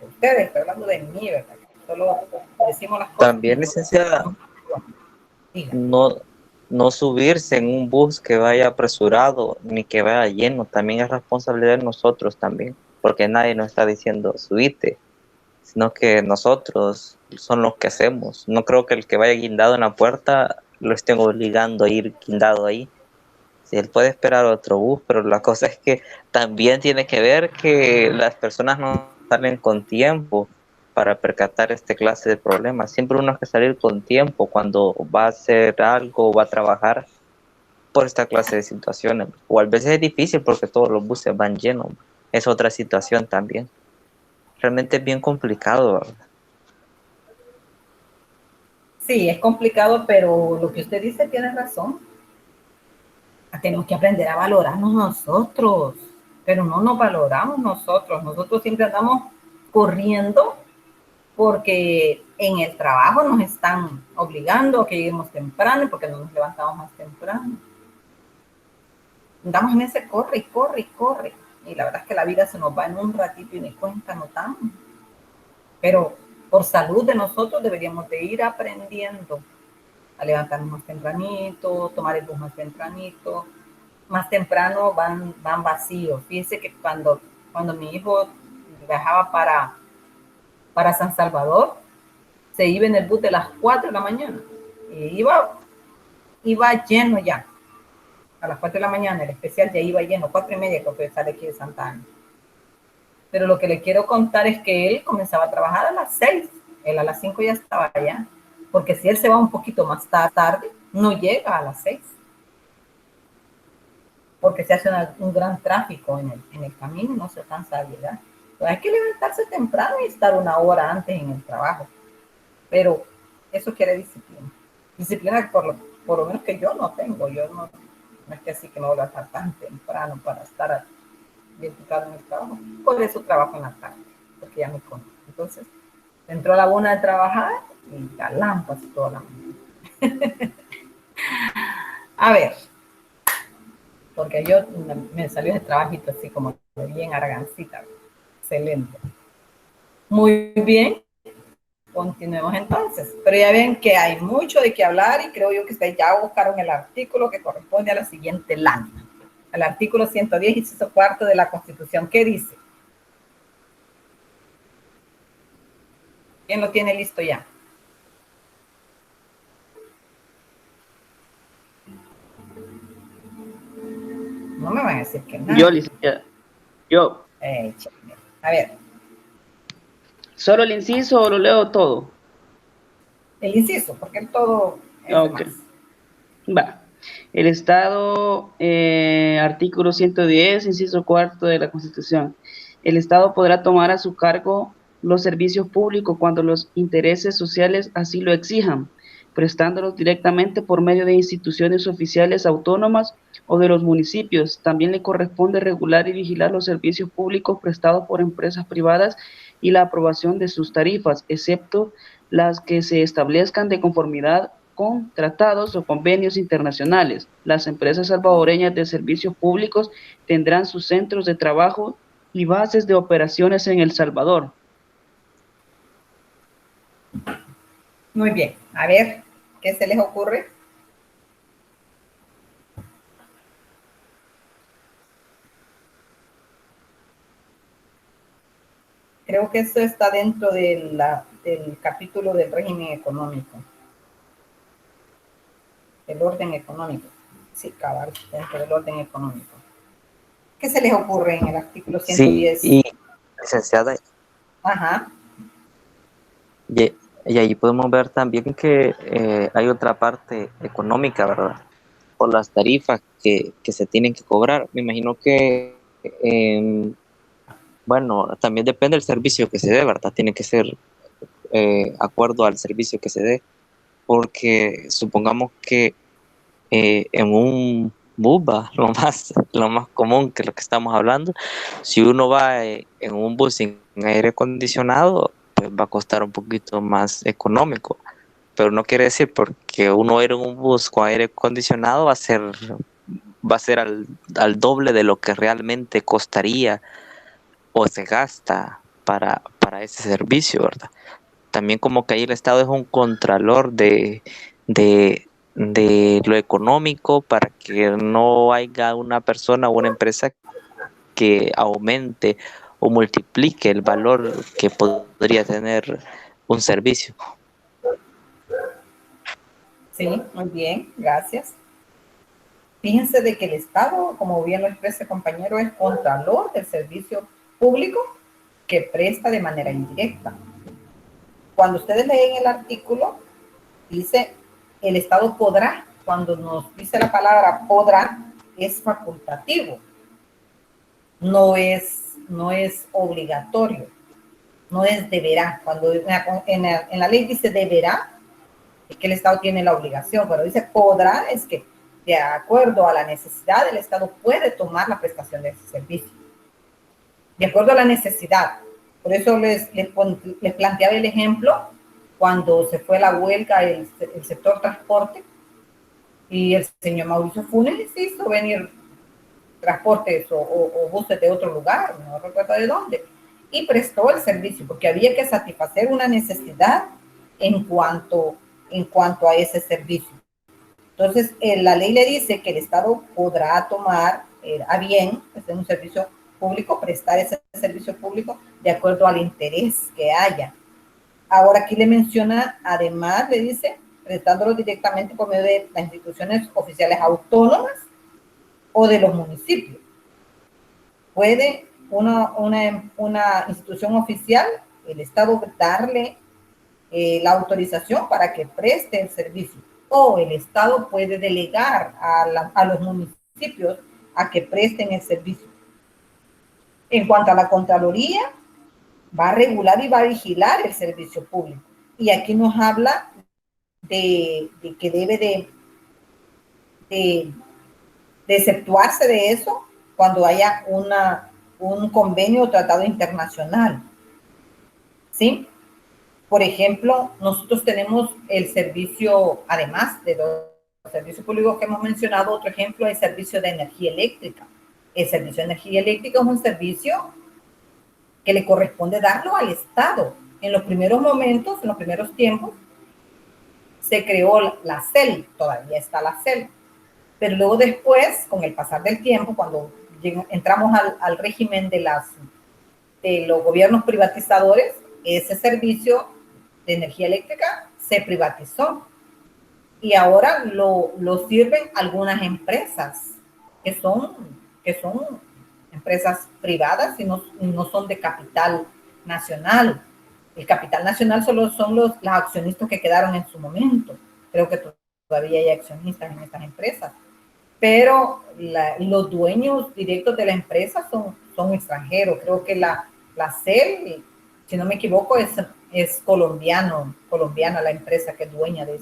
ustedes, estoy hablando de mí, ¿verdad? Solo decimos las cosas. También, licenciada, no subirse en un bus que vaya apresurado ni que vaya lleno, también es responsabilidad de nosotros también, porque nadie nos está diciendo subite, sino que nosotros son los que hacemos. No creo que el que vaya guindado en la puerta lo estén obligando a ir guindado ahí. Si él puede esperar otro bus, pero la cosa es que también tiene que ver que las personas no salen con tiempo para percatar este clase de problemas. Siempre uno hay que salir con tiempo cuando va a hacer algo o va a trabajar por esta clase de situaciones. O a veces es difícil porque todos los buses van llenos. Es otra situación también. Realmente es bien complicado, ¿verdad? Sí, es complicado, pero lo que usted dice tiene razón. Tenemos que aprender a valorarnos nosotros, pero no nos valoramos nosotros. Nosotros siempre andamos corriendo porque en el trabajo nos están obligando a que lleguemos temprano, porque no nos levantamos más temprano. Andamos en ese corre y corre y corre. Y la verdad es que la vida se nos va en un ratito y ni cuenta notamos. Pero por salud de nosotros deberíamos de ir aprendiendo a levantarnos más tempranito, tomar el bus más tempranito. Más temprano van vacíos. Fíjense que cuando mi hijo viajaba para San Salvador, se iba en el bus de las 4 de la mañana. Y iba lleno ya. A las 4 de la mañana, el especial ya iba lleno, 4:30 creo que sale aquí de Santa Ana. Pero lo que le quiero contar es que él comenzaba a trabajar a las 6. Él a las 5 ya estaba allá. Porque si él se va un poquito más tarde, no llega a las 6. Porque se hace un gran tráfico en el camino y no se alcanza a llegar. Entonces hay que levantarse temprano y estar 1 hora antes en el trabajo. Pero eso quiere disciplina. Disciplina por lo menos que yo no tengo. Yo no es que así que me voy a levantar tan temprano para estar bien picado en el trabajo. Por eso trabajo en la tarde, porque ya me conozco. Entonces, entró a la 1 de trabajar y calampas toda la mañana. A ver, porque yo me salió ese trabajito así como bien argancita. Excelente. Muy bien. Continuemos entonces. Pero ya ven que hay mucho de qué hablar y creo yo que ustedes ya buscaron el artículo que corresponde a la siguiente lámina. El artículo 110, inciso cuarto de la Constitución. ¿Qué dice? ¿Quién lo tiene listo ya? No me van a decir que nada. Yo, licenciada. Yo. A ver. ¿Solo el inciso o lo leo todo? El inciso, porque el todo es okay. Va. El Estado, artículo 110, inciso cuarto de la Constitución. El Estado podrá tomar a su cargo los servicios públicos cuando los intereses sociales así lo exijan, prestándolos directamente por medio de instituciones oficiales autónomas o de los municipios. También le corresponde regular y vigilar los servicios públicos prestados por empresas privadas y la aprobación de sus tarifas, excepto las que se establezcan de conformidad con tratados o convenios internacionales. Las empresas salvadoreñas de servicios públicos tendrán sus centros de trabajo y bases de operaciones en El Salvador. Muy bien, a ver, ¿qué se les ocurre? Creo que eso está dentro del capítulo del régimen económico. El orden económico. Sí, cabal, dentro del orden económico. ¿Qué se les ocurre en el artículo 110? Sí, y licenciada, Ajá. y ahí podemos ver también que hay otra parte económica, ¿verdad? Por las tarifas que se tienen que cobrar. Me imagino que, bueno, también depende del servicio que se dé, ¿verdad? Tiene que ser acuerdo al servicio que se dé, porque supongamos que en un bus va lo más común que lo que estamos hablando. Si uno va en un bus sin aire acondicionado, pues va a costar un poquito más económico, pero no quiere decir porque uno ir en un bus con aire acondicionado va a ser al doble de lo que realmente costaría o se gasta para ese servicio, ¿verdad? También como que ahí el Estado es un contralor de lo económico para que no haya una persona o una empresa que aumente o multiplique el valor que podría tener un servicio. Sí, muy bien, gracias. Fíjense de que el Estado, como bien lo expresa el compañero, es contralor del servicio público que presta de manera indirecta. Cuando ustedes leen el artículo, dice el Estado podrá. Cuando nos dice la palabra podrá, es facultativo. No es obligatorio. No es deberá. Cuando en la ley dice deberá, es que el Estado tiene la obligación. Pero dice podrá, es que de acuerdo a la necesidad, el Estado puede tomar la prestación de ese servicio. De acuerdo a la necesidad. Por eso les planteaba el ejemplo cuando se fue la huelga el sector transporte y el señor Mauricio Funes hizo venir transportes o buses de otro lugar, no recuerdo de dónde, y prestó el servicio porque había que satisfacer una necesidad en cuanto a ese servicio. Entonces, la ley le dice que el Estado podrá tomar a bien, pues, en un servicio público, prestar ese servicio público de acuerdo al interés que haya. Ahora aquí le menciona, además le dice, prestándolo directamente por medio de las instituciones oficiales autónomas o de los municipios. Puede una institución oficial, el Estado, darle la autorización para que preste el servicio, o el Estado puede delegar a los municipios a que presten el servicio. En cuanto a la Contraloría, va a regular y va a vigilar el servicio público. Y aquí nos habla de que debe de exceptuarse de eso cuando haya un convenio o tratado internacional. ¿Sí? Por ejemplo, nosotros tenemos el servicio, además de los servicios públicos que hemos mencionado, otro ejemplo es el servicio de energía eléctrica. El servicio de energía eléctrica es un servicio que le corresponde darlo al Estado. En los primeros momentos, en los primeros tiempos, se creó la CEL, todavía está la CEL, pero luego después, con el pasar del tiempo, cuando entramos al régimen de los gobiernos privatizadores, ese servicio de energía eléctrica se privatizó y ahora lo sirven algunas empresas que son empresas privadas y no son de capital nacional. El capital nacional solo son los accionistas que quedaron en su momento. Creo que todavía hay accionistas en estas empresas, pero los dueños directos de la empresa son extranjeros. Creo que la CEL, si no me equivoco, es colombiana la empresa que es dueña de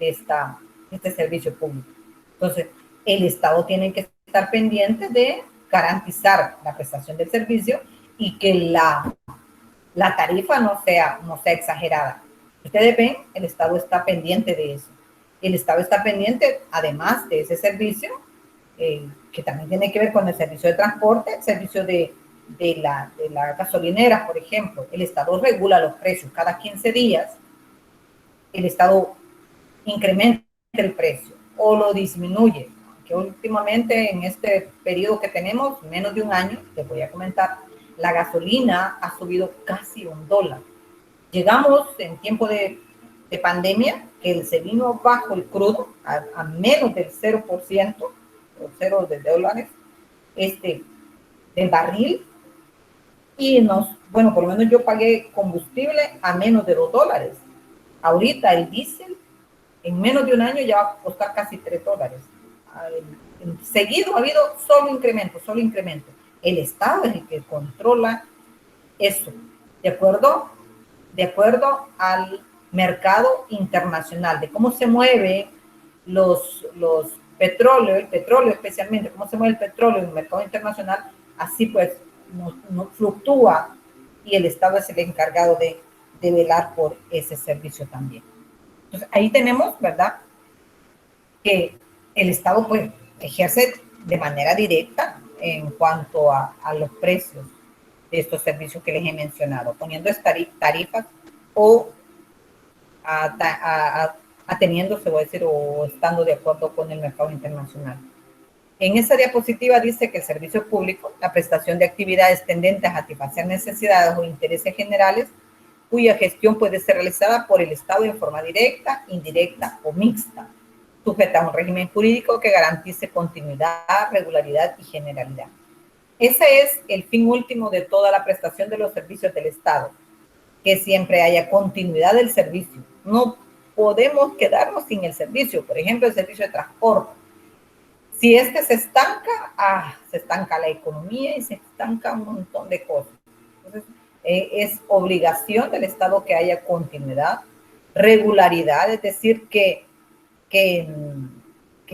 este servicio público. Entonces, el Estado tiene que estar pendiente de garantizar la prestación del servicio y que la tarifa no sea exagerada. Ustedes ven, el Estado está pendiente de eso. El Estado está pendiente, además de ese servicio, que también tiene que ver con el servicio de transporte, el servicio de la gasolinera, por ejemplo. El Estado regula los precios. Cada 15 días, el Estado incrementa el precio o lo disminuye. Que últimamente, en este periodo que tenemos, menos de un año, les voy a comentar, la gasolina ha subido casi $1. Llegamos en tiempo de pandemia, que se vino bajo el crudo, a menos del 0%, o 0 de dólares, del barril, y bueno, por lo menos yo pagué combustible a menos de $2. Ahorita el diésel, en menos de un año ya va a costar casi $3. Seguido ha habido solo incremento. El Estado es el que controla eso, de acuerdo al mercado internacional, de cómo se mueve los petróleos, el petróleo especialmente, cómo se mueve el petróleo en el mercado internacional, así pues no fluctúa, y el Estado es el encargado de velar por ese servicio también. Entonces ahí tenemos, ¿verdad?, que el Estado pues ejerce de manera directa en cuanto a los precios de estos servicios que les he mencionado, poniendo tarifas o ateniéndose, voy a decir, o estando de acuerdo con el mercado internacional. En esa diapositiva dice que el servicio público, la prestación de actividades tendentes a satisfacer necesidades o intereses generales, cuya gestión puede ser realizada por el Estado en forma directa, indirecta o mixta, sujeta a un régimen jurídico que garantice continuidad, regularidad y generalidad. Ese es el fin último de toda la prestación de los servicios del Estado, que siempre haya continuidad del servicio. No podemos quedarnos sin el servicio. Por ejemplo, el servicio de transporte. Si se estanca la economía y se estanca un montón de cosas. Entonces, es obligación del Estado que haya continuidad, regularidad, es decir, que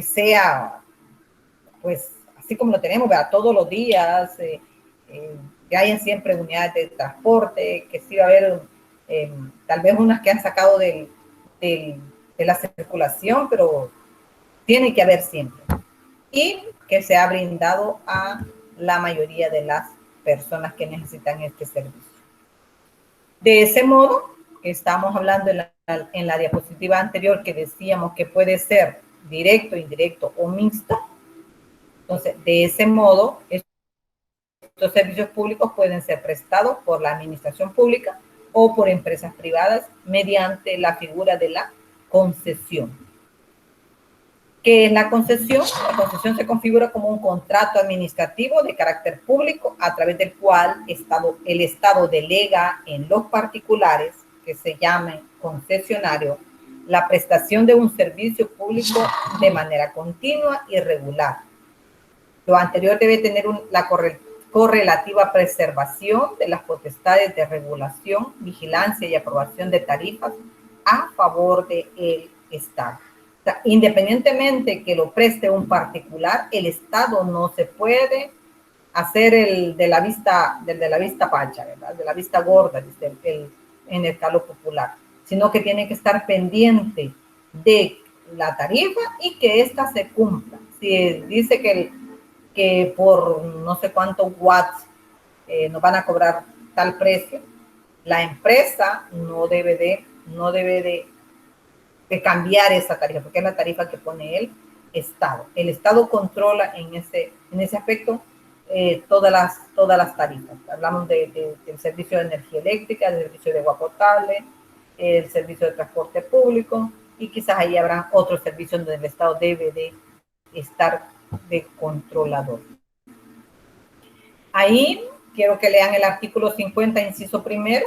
sea, pues, así como lo tenemos, ¿verdad?, todos los días, que hayan siempre unidades de transporte, que sí va a haber tal vez unas que han sacado de la circulación, pero tiene que haber siempre. Y que se ha brindado a la mayoría de las personas que necesitan este servicio. De ese modo, estamos hablando en la diapositiva anterior, que decíamos que puede ser directo, indirecto o mixto. Entonces, de ese modo, estos servicios públicos pueden ser prestados por la administración pública o por empresas privadas mediante la figura de la concesión. ¿Qué es la concesión? La concesión se configura como un contrato administrativo de carácter público a través del cual el Estado delega en los particulares, que se llamen concesionarios, la prestación de un servicio público de manera continua y regular. Lo anterior debe tener la correlativa preservación de las potestades de regulación, vigilancia y aprobación de tarifas a favor del Estado. O sea, independientemente que lo preste un particular, el Estado no se puede hacer el de la vista pacha, ¿verdad?, de la vista gorda, en el calor popular, sino que tiene que estar pendiente de la tarifa y que ésta se cumpla. Si dice que por no sé cuántos watts nos van a cobrar tal precio, la empresa no debe de cambiar esa tarifa, porque es la tarifa que pone el Estado. El Estado controla en ese aspecto todas las tarifas. Hablamos del servicio de energía eléctrica, del servicio de agua potable, el servicio de transporte público, y quizás ahí habrá otros servicios donde el Estado debe de estar de controlador. Ahí quiero que lean el artículo 50, inciso primero.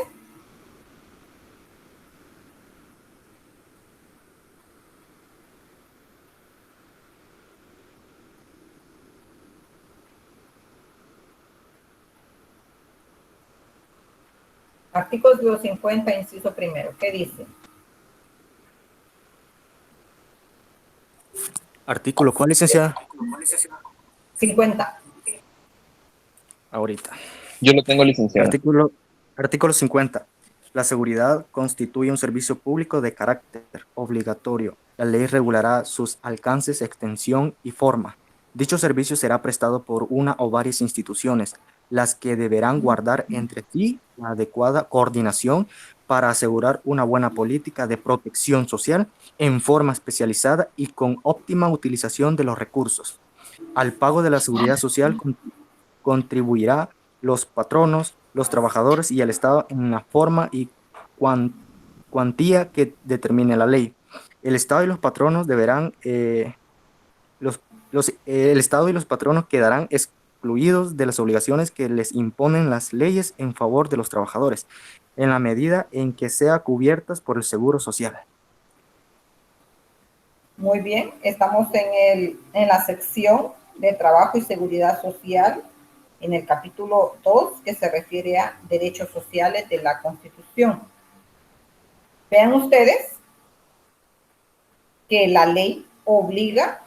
Artículo 50, inciso primero. ¿Qué dice? Artículo, ¿cuál, licenciada? 50. Ahorita. Yo lo tengo, licenciado. Artículo 50. La seguridad constituye un servicio público de carácter obligatorio. La ley regulará sus alcances, extensión y forma. Dicho servicio será prestado por una o varias instituciones, las que deberán guardar entre sí la adecuada coordinación para asegurar una buena política de protección social en forma especializada y con óptima utilización de los recursos. Al pago de la seguridad social contribuirá los patronos, los trabajadores y el Estado en la forma y cuantía que determine la ley. El Estado y los patronos deberán, el Estado y los patronos quedarán excluidos de las obligaciones que les imponen las leyes en favor de los trabajadores, en la medida en que sean cubiertas por el Seguro Social. Muy bien, estamos en la sección de Trabajo y Seguridad Social, en el capítulo 2, que se refiere a derechos sociales de la Constitución. Vean ustedes que la ley obliga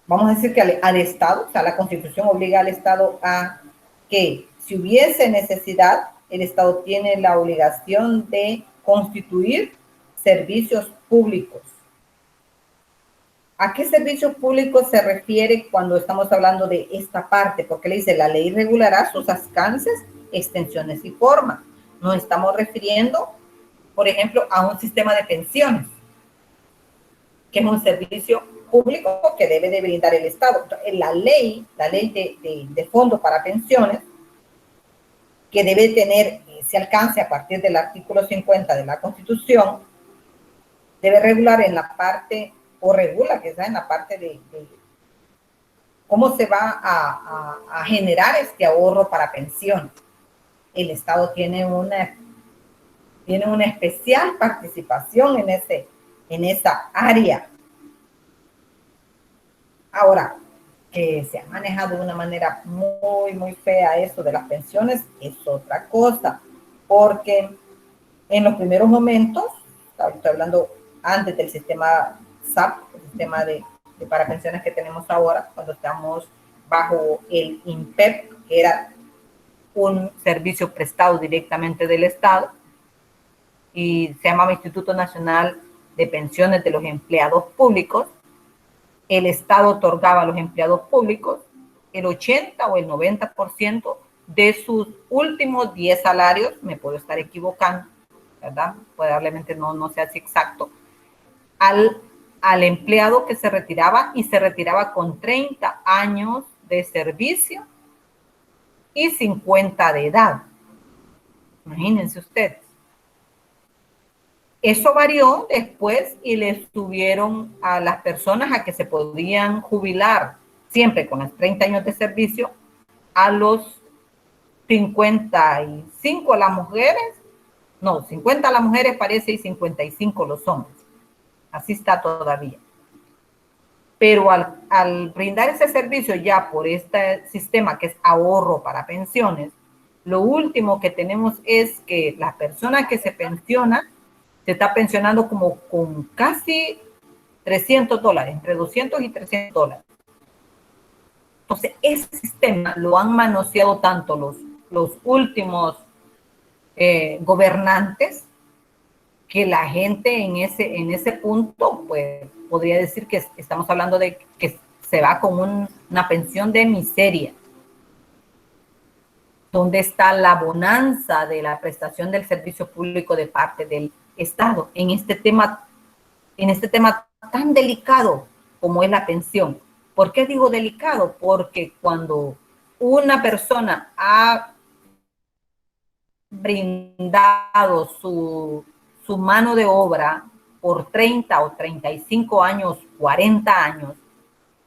vamos a decir que al Estado, o sea, la Constitución obliga al Estado a que si hubiese necesidad, el Estado tiene la obligación de constituir servicios públicos. ¿A qué servicios públicos se refiere cuando estamos hablando de esta parte? Porque le dice, la ley regulará sus alcances, extensiones y forma. Nos estamos refiriendo, por ejemplo, a un sistema de pensiones, que es un servicio público que debe de brindar el Estado. La ley de fondo para pensiones, que debe tener ese alcance a partir del artículo 50 de la Constitución, debe regular en la parte, o regula que está en la parte de cómo se va a generar este ahorro para pensión. El Estado tiene una especial participación en esa área. Ahora, que se ha manejado de una manera muy, muy fea eso de las pensiones es otra cosa, porque en los primeros momentos, estoy hablando antes del sistema SAP, el sistema de para pensiones que tenemos ahora, cuando estamos bajo el INPEP, que era un servicio prestado directamente del Estado, y se llamaba Instituto Nacional de Pensiones de los Empleados Públicos. El Estado otorgaba a los empleados públicos el 80 o el 90% de sus últimos 10 salarios, me puedo estar equivocando, ¿verdad? Probablemente no sea así exacto, al empleado que se retiraba, y se retiraba con 30 años de servicio y 50 de edad. Imagínense ustedes. Eso varió después y le subieron a las personas a que se podían jubilar siempre con los 30 años de servicio a los 55 las mujeres, no, 50 las mujeres parece y 55 los hombres. Así está todavía. Pero al brindar ese servicio ya por este sistema que es ahorro para pensiones, lo último que tenemos es que la persona que se pensiona se está pensionando como con casi $300, entre 200 y $300. Entonces, ese sistema lo han manoseado tanto los últimos gobernantes, que la gente en ese punto, pues, podría decir que estamos hablando de que se va con una pensión de miseria. ¿Dónde está la bonanza de la prestación del servicio público de parte del Estado en este tema tan delicado como es la pensión? ¿Por qué digo delicado? Porque cuando una persona ha brindado su mano de obra por 30 o 35 años, 40 años,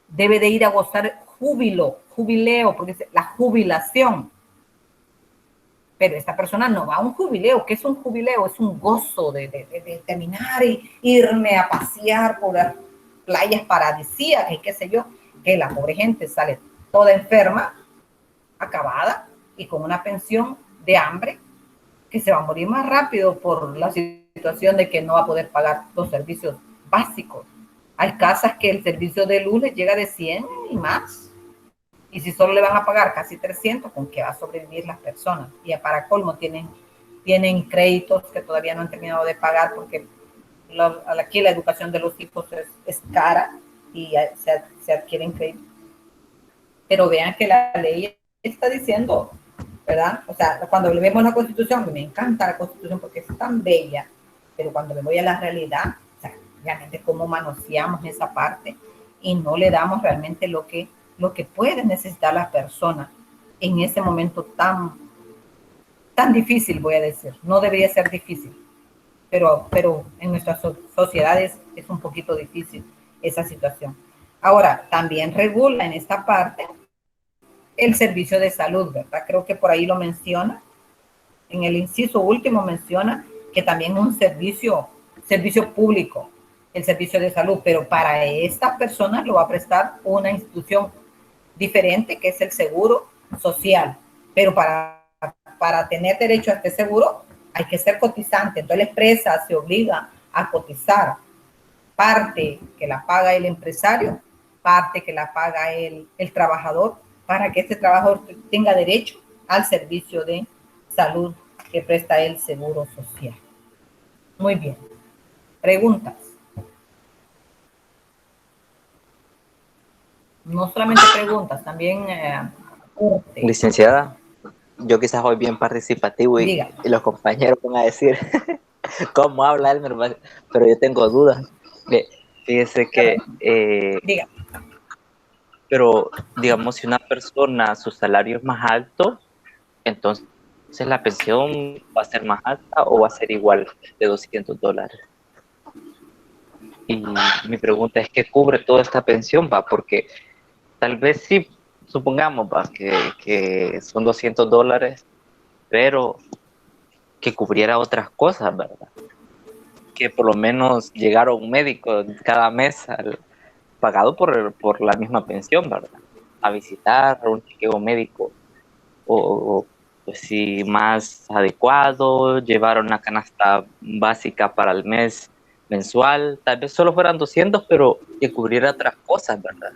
debe de ir a gozar jubileo, porque es la jubilación. Pero esta persona no va a un jubileo. ¿Qué es un jubileo? Es un gozo de terminar y irme a pasear por las playas paradisíacas y qué sé yo, que la pobre gente sale toda enferma, acabada y con una pensión de hambre, que se va a morir más rápido por la situación situación de que no va a poder pagar los servicios básicos. Hay casas que el servicio de luz les llega de 100 y más. Y si solo le van a pagar casi 300, ¿con qué va a sobrevivir las personas? Y para colmo tienen créditos que todavía no han terminado de pagar porque aquí la educación de los hijos es cara y se adquieren créditos. Pero vean que la ley está diciendo, ¿verdad? O sea, cuando vemos la Constitución, me encanta la Constitución porque es tan bella, pero cuando me voy a la realidad, o sea, realmente cómo manoseamos esa parte y no le damos realmente lo que puede necesitar la persona en ese momento tan difícil, voy a decir. No debería ser difícil, pero en nuestras sociedades es un poquito difícil esa situación. Ahora, también regula en esta parte el servicio de salud, ¿verdad? Creo que por ahí lo menciona. En el inciso último menciona que también es un servicio público, el servicio de salud, pero para estas personas lo va a prestar una institución diferente, que es el seguro social. Pero para tener derecho a este seguro hay que ser cotizante. Entonces la empresa se obliga a cotizar parte que la paga el empresario, parte que la paga el trabajador, para que este trabajador tenga derecho al servicio de salud que presta el seguro social. Muy bien. Preguntas. No solamente preguntas, también... Licenciada, yo quizás soy bien participativo y los compañeros van a decir cómo habla Elmer, pero yo tengo dudas. Fíjese que... pero, digamos, si una persona, su salario es más alto, entonces la pensión va a ser más alta o va a ser igual de $200. Y mi pregunta es, ¿qué cubre toda esta pensión? Porque tal vez sí, supongamos que son $200, pero que cubriera otras cosas, ¿verdad? Que por lo menos llegara un médico cada mes pagado por la misma pensión, ¿verdad? A visitar un chequeo médico o pues sí, más adecuado, llevar una canasta básica para el mes mensual, tal vez solo fueran 200, pero que cubriera otras cosas, ¿verdad?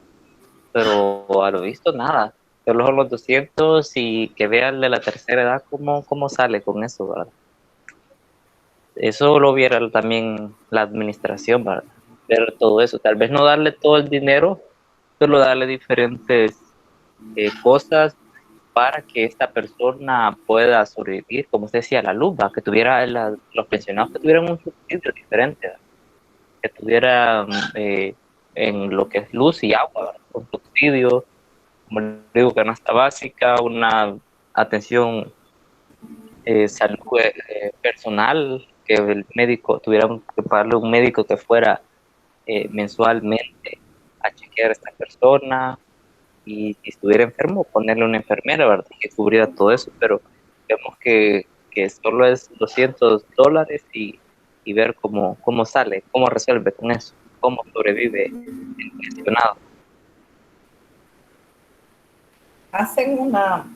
Pero a lo visto nada, solo son los 200 y que vean de la tercera edad cómo sale con eso, ¿verdad? Eso lo viera también la administración, ¿verdad? Ver todo eso, tal vez no darle todo el dinero, solo darle diferentes cosas para que esta persona pueda sobrevivir, como usted decía, la luz, que tuviera los pensionados que tuvieran un subsidio diferente, ¿verdad? Que tuvieran en lo que es luz y agua, ¿verdad? Un subsidio, como digo, canasta básica, una atención salud personal, que el médico tuviera que pagarle un médico que fuera mensualmente a chequear a esta persona, y si estuviera enfermo, ponerle una enfermera, ¿verdad? Que cubriera todo eso, pero vemos que solo es $200 y ver cómo sale, cómo resuelve con eso, cómo sobrevive el pensionado. Hacen una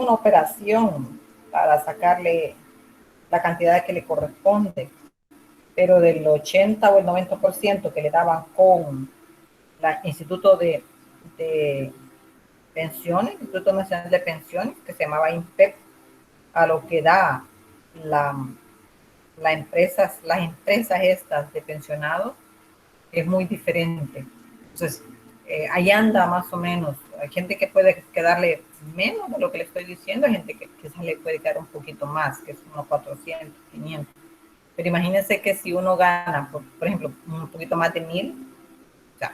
operación para sacarle la cantidad que le corresponde, pero del 80 o el 90% que le daban con el Instituto de Pensiones, Instituto Nacional de Pensiones, que se llamaba INPEP, a lo que da las empresas estas de pensionados, es muy diferente. Entonces, ahí anda más o menos. Hay gente que puede quedarle menos de lo que le estoy diciendo, hay gente que quizás le puede quedar un poquito más, que es unos 400, 500. Pero imagínense que si uno gana, por ejemplo, un poquito más de 1,000, o sea,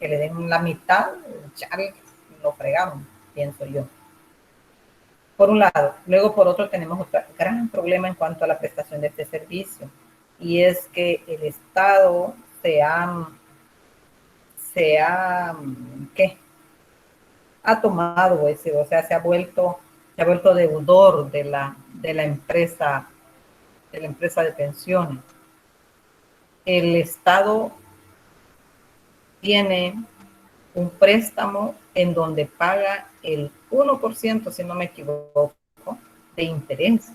que le den la mitad, ya lo fregamos, pienso yo. Por un lado. Luego, por otro, tenemos otro gran problema en cuanto a la prestación de este servicio, y es que el Estado ha tomado o sea, se ha vuelto deudor de la empresa de pensiones. El Estado tiene un préstamo en donde paga el 1%, si no me equivoco, de interés.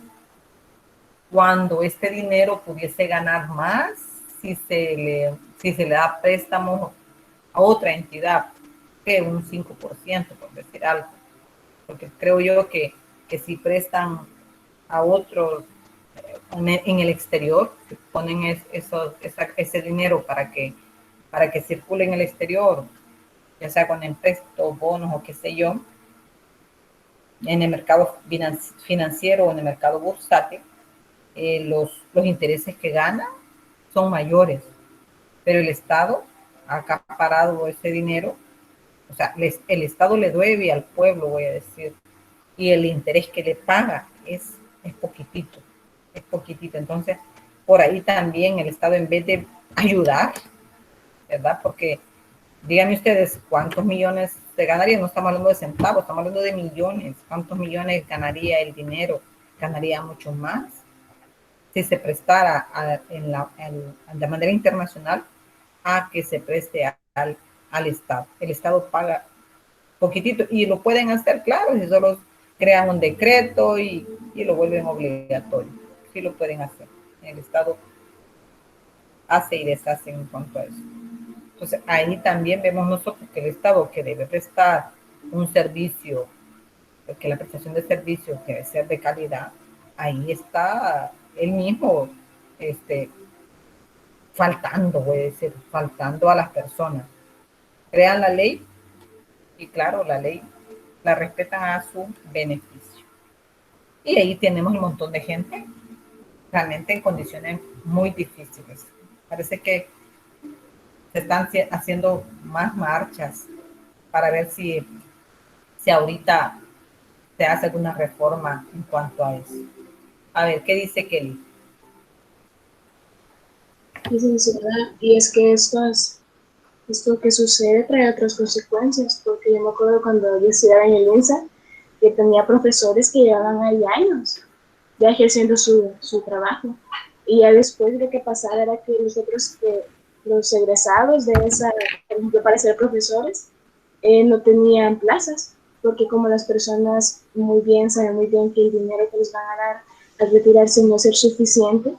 cuando este dinero pudiese ganar más si se le da préstamos a otra entidad que un 5%, por decir algo. Porque creo yo que si prestan a otros en el exterior, ponen ese dinero para que circule en el exterior, ya sea con empréstitos, bonos o qué sé yo, en el mercado financiero o en el mercado bursátil, los intereses que gana son mayores, pero el Estado ha acaparado ese dinero, o sea, el Estado le debe al pueblo, voy a decir, y el interés que le paga es poquitito, entonces por ahí también el Estado, en vez de ayudar, ¿verdad? Porque díganme ustedes cuántos millones se ganaría, no estamos hablando de centavos, estamos hablando de millones, cuántos millones ganaría el dinero, ganaría mucho más si se prestara de manera internacional a que se preste al Estado. El Estado paga poquitito y lo pueden hacer, claro, si solo crean un decreto y lo vuelven obligatorio. Sí lo pueden hacer. El Estado hace y deshace en cuanto a eso. Entonces, ahí también vemos nosotros que el Estado, que debe prestar un servicio, que la prestación de servicio debe ser de calidad, ahí está él mismo faltando, voy a decir, faltando a las personas. Crean la ley y claro, la ley la respetan a su beneficio. Y ahí tenemos un montón de gente realmente en condiciones muy difíciles. Parece que se están haciendo más marchas para ver si ahorita se hace alguna reforma en cuanto a eso. A ver, ¿qué dice Kelly? Sí, ¿verdad? Y es que esto que sucede trae otras consecuencias, porque yo me acuerdo cuando yo estudiaba en el INSA, que tenía profesores que llevaban ahí años ya ejerciendo su trabajo. Y ya después de que pasara era que nosotros, los egresados de esa, por ejemplo, para ser profesores, no tenían plazas, porque como las personas saben muy bien que el dinero que les van a dar al retirarse no ser suficiente,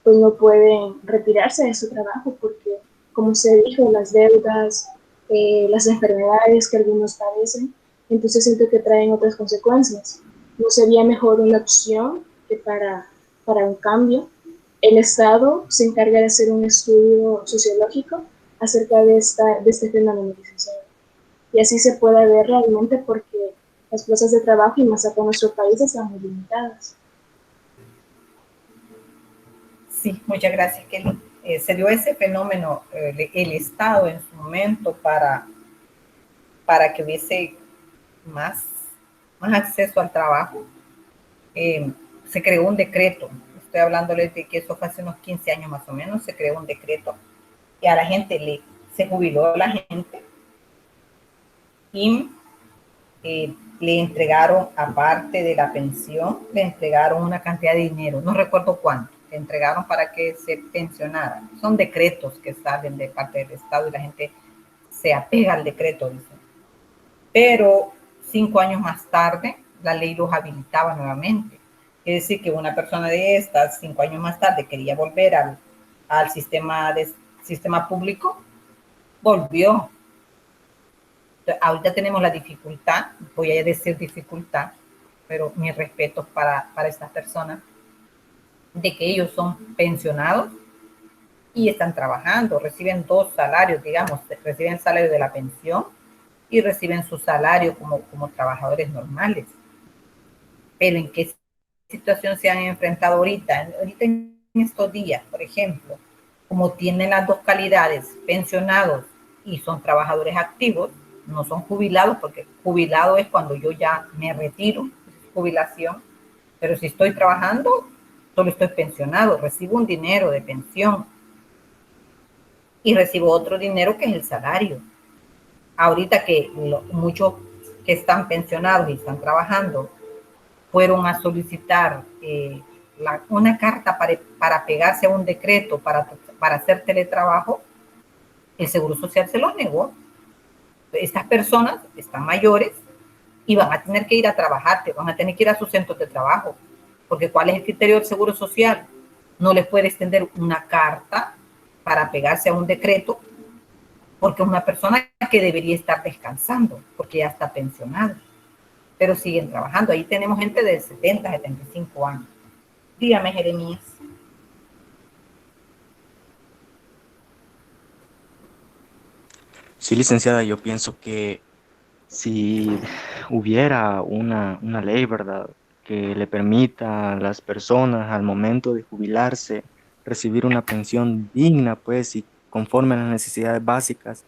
pues no pueden retirarse de su trabajo, porque como se dijo, las deudas, las enfermedades que algunos padecen, entonces siento que traen otras consecuencias. ¿No sería mejor una opción que para un cambio el Estado se encarga de hacer un estudio sociológico acerca de este fenómeno que sucede? Y así se pueda ver realmente, porque las plazas de trabajo, y más acá en nuestro país, están muy limitadas. Sí, muchas gracias, Kelly. Se dio ese fenómeno, el Estado en su momento, para que hubiese más acceso al trabajo. Se creó un decreto, estoy hablándoles de que eso fue hace unos 15 años más o menos, se creó un decreto y a la gente se jubiló la gente y le entregaron, aparte de la pensión, le entregaron una cantidad de dinero, no recuerdo cuánto, le entregaron para que se pensionara. Son decretos que salen de parte del Estado y la gente se apega al decreto, dicen. Pero 5 años más tarde, la ley los habilitaba nuevamente. Es decir, que una persona de estas, 5 años más tarde, quería volver al sistema público, volvió. Ahorita tenemos la dificultad, voy a decir dificultad, pero mis respetos para estas personas, de que ellos son pensionados y están trabajando, reciben 2 salarios, digamos, reciben el salario de la pensión y reciben su salario como trabajadores normales. Pero ¿en qué situación se han enfrentado ahorita en estos días, por ejemplo? Como tienen las 2 calidades, pensionados y son trabajadores activos, no son jubilados, porque jubilado es cuando yo ya me retiro, jubilación, pero si estoy trabajando, solo estoy pensionado, recibo un dinero de pensión y recibo otro dinero que es el salario. Ahorita que muchos que están pensionados y están trabajando fueron a solicitar una carta para pegarse a un decreto para hacer teletrabajo, el Seguro Social se los negó. Estas personas están mayores y van a tener que ir a trabajar, van a tener que ir a sus centros de trabajo. Porque ¿cuál es el criterio del Seguro Social? No les puede extender una carta para pegarse a un decreto, porque es una persona que debería estar descansando, porque ya está pensionada, pero siguen trabajando. Ahí tenemos gente de 70, 75 años. Dígame, Jeremías. Sí, licenciada, yo pienso que si hubiera una ley, ¿verdad?, que le permita a las personas al momento de jubilarse recibir una pensión digna, pues, y conforme a las necesidades básicas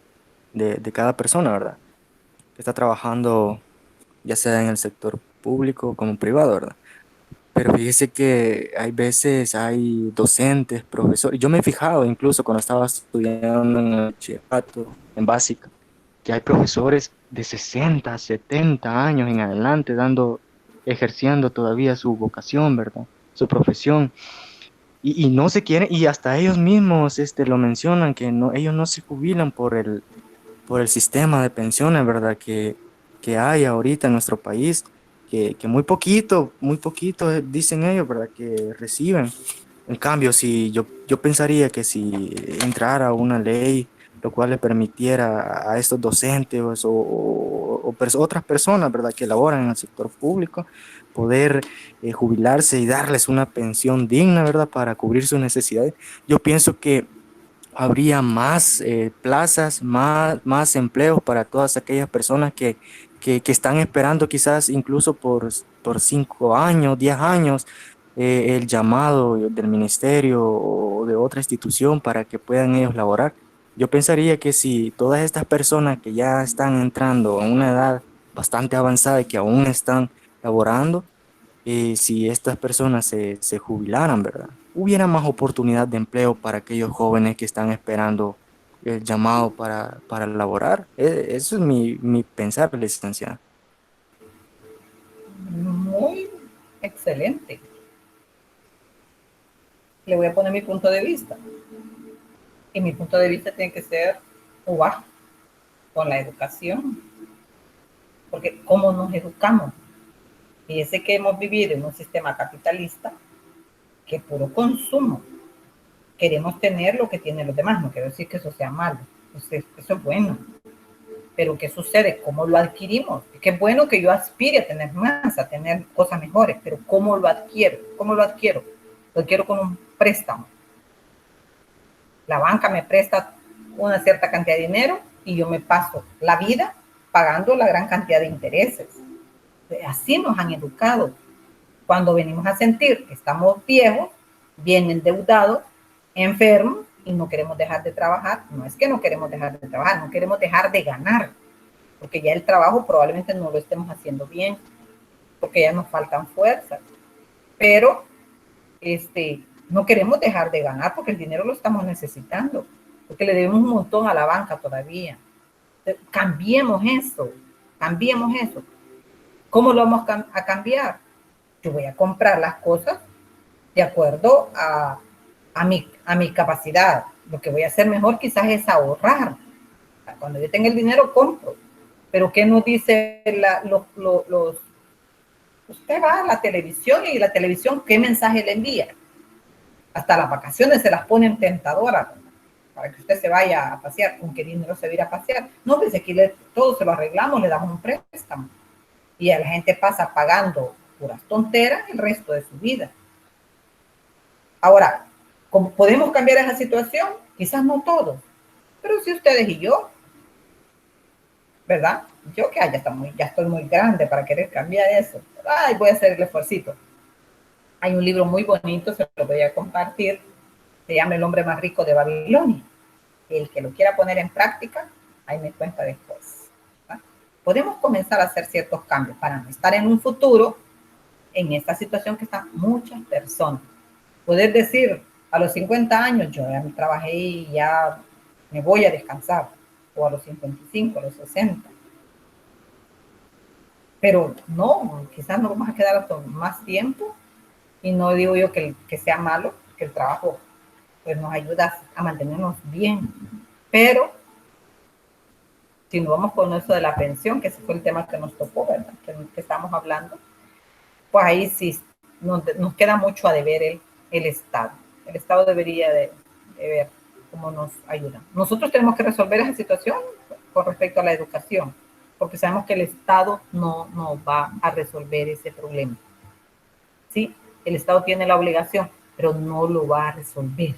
de cada persona, ¿verdad?, que está trabajando ya sea en el sector público como privado, ¿verdad? Pero fíjese que hay veces hay docentes, profesores. Yo me he fijado incluso cuando estaba estudiando en el bachillerato, en básica, que hay profesores de 60, 70 años en adelante ejerciendo todavía su vocación, ¿verdad? Su profesión. Y no se quieren, y hasta ellos mismos lo mencionan, que no, ellos no se jubilan por el sistema de pensiones, ¿verdad? Que hay ahorita en nuestro país, que muy poquito dicen ellos, ¿verdad? Que reciben. En cambio, si yo pensaría que si entrara una ley lo cual le permitiera a estos docentes otras personas, ¿verdad?, que laboran en el sector público, poder jubilarse y darles una pensión digna, ¿verdad?, para cubrir sus necesidades, yo pienso que habría más plazas, más empleos para todas aquellas personas que están esperando quizás incluso por 5 años, 10 años, el llamado del ministerio o de otra institución para que puedan ellos laborar. Yo pensaría que si todas estas personas que ya están entrando a una edad bastante avanzada y que aún están laborando, si estas personas se jubilaran, ¿verdad?, hubiera más oportunidad de empleo para aquellos jóvenes que están esperando el llamado para laborar. Eso es mi pensar, licenciada. Muy excelente. Le voy a poner mi punto de vista. Y mi punto de vista tiene que ser igual con la educación. Porque ¿cómo nos educamos? Fíjese que hemos vivido en un sistema capitalista que es puro consumo. Queremos tener lo que tienen los demás. No quiero decir que eso sea malo. Eso es bueno. Pero ¿qué sucede? ¿Cómo lo adquirimos? Es que es bueno que yo aspire a tener más, a tener cosas mejores, pero ¿cómo lo adquiero? ¿Cómo lo adquiero? Lo adquiero con un préstamo. La banca me presta una cierta cantidad de dinero y yo me paso la vida pagando la gran cantidad de intereses. Así nos han educado. Cuando venimos a sentir que estamos viejos, bien endeudados, enfermos y no queremos dejar de trabajar, no es que no queremos dejar de trabajar, no queremos dejar de ganar, porque ya el trabajo probablemente no lo estemos haciendo bien, porque ya nos faltan fuerzas, pero no queremos dejar de ganar porque el dinero lo estamos necesitando, porque le debemos un montón a la banca todavía. Cambiemos eso, cambiemos eso. ¿Cómo lo vamos a cambiar? Yo voy a comprar las cosas de acuerdo a mi capacidad. Lo que voy a hacer mejor quizás es ahorrar. Cuando yo tenga el dinero, compro. Pero ¿qué nos dice usted va a la televisión y la televisión, ¿qué mensaje le envía? Hasta las vacaciones se las ponen tentadoras para que usted se vaya a pasear. ¿Con qué dinero se va a ir a pasear? No, pues aquí todo se lo arreglamos, le damos un préstamo. Y a la gente pasa pagando puras tonteras el resto de su vida. Ahora, ¿cómo podemos cambiar esa situación? Quizás no todos, pero sí ustedes y yo, ¿verdad? Yo que ya estoy muy grande para querer cambiar eso. Ay, voy a hacer el esfuercito. Hay un libro muy bonito, se lo voy a compartir, se llama El hombre más rico de Babilonia. El que lo quiera poner en práctica, ahí me cuenta después. ¿Verdad? Podemos comenzar a hacer ciertos cambios para no estar en un futuro en esta situación que están muchas personas. Poder decir, a los 50 años yo ya me trabajé y ya me voy a descansar, o a los 55, a los 60. Pero no, quizás nos vamos a quedar hasta más tiempo, y no digo yo que sea malo, que el trabajo pues, nos ayuda a mantenernos bien, pero si nos vamos con eso de la pensión, que ese fue el tema que nos tocó, ¿verdad? Que estamos hablando, pues ahí sí nos queda mucho a deber el Estado. El Estado debería de ver cómo nos ayuda. Nosotros tenemos que resolver esa situación con respecto a la educación, porque sabemos que el Estado no va a resolver ese problema. Sí, el Estado tiene la obligación, pero no lo va a resolver,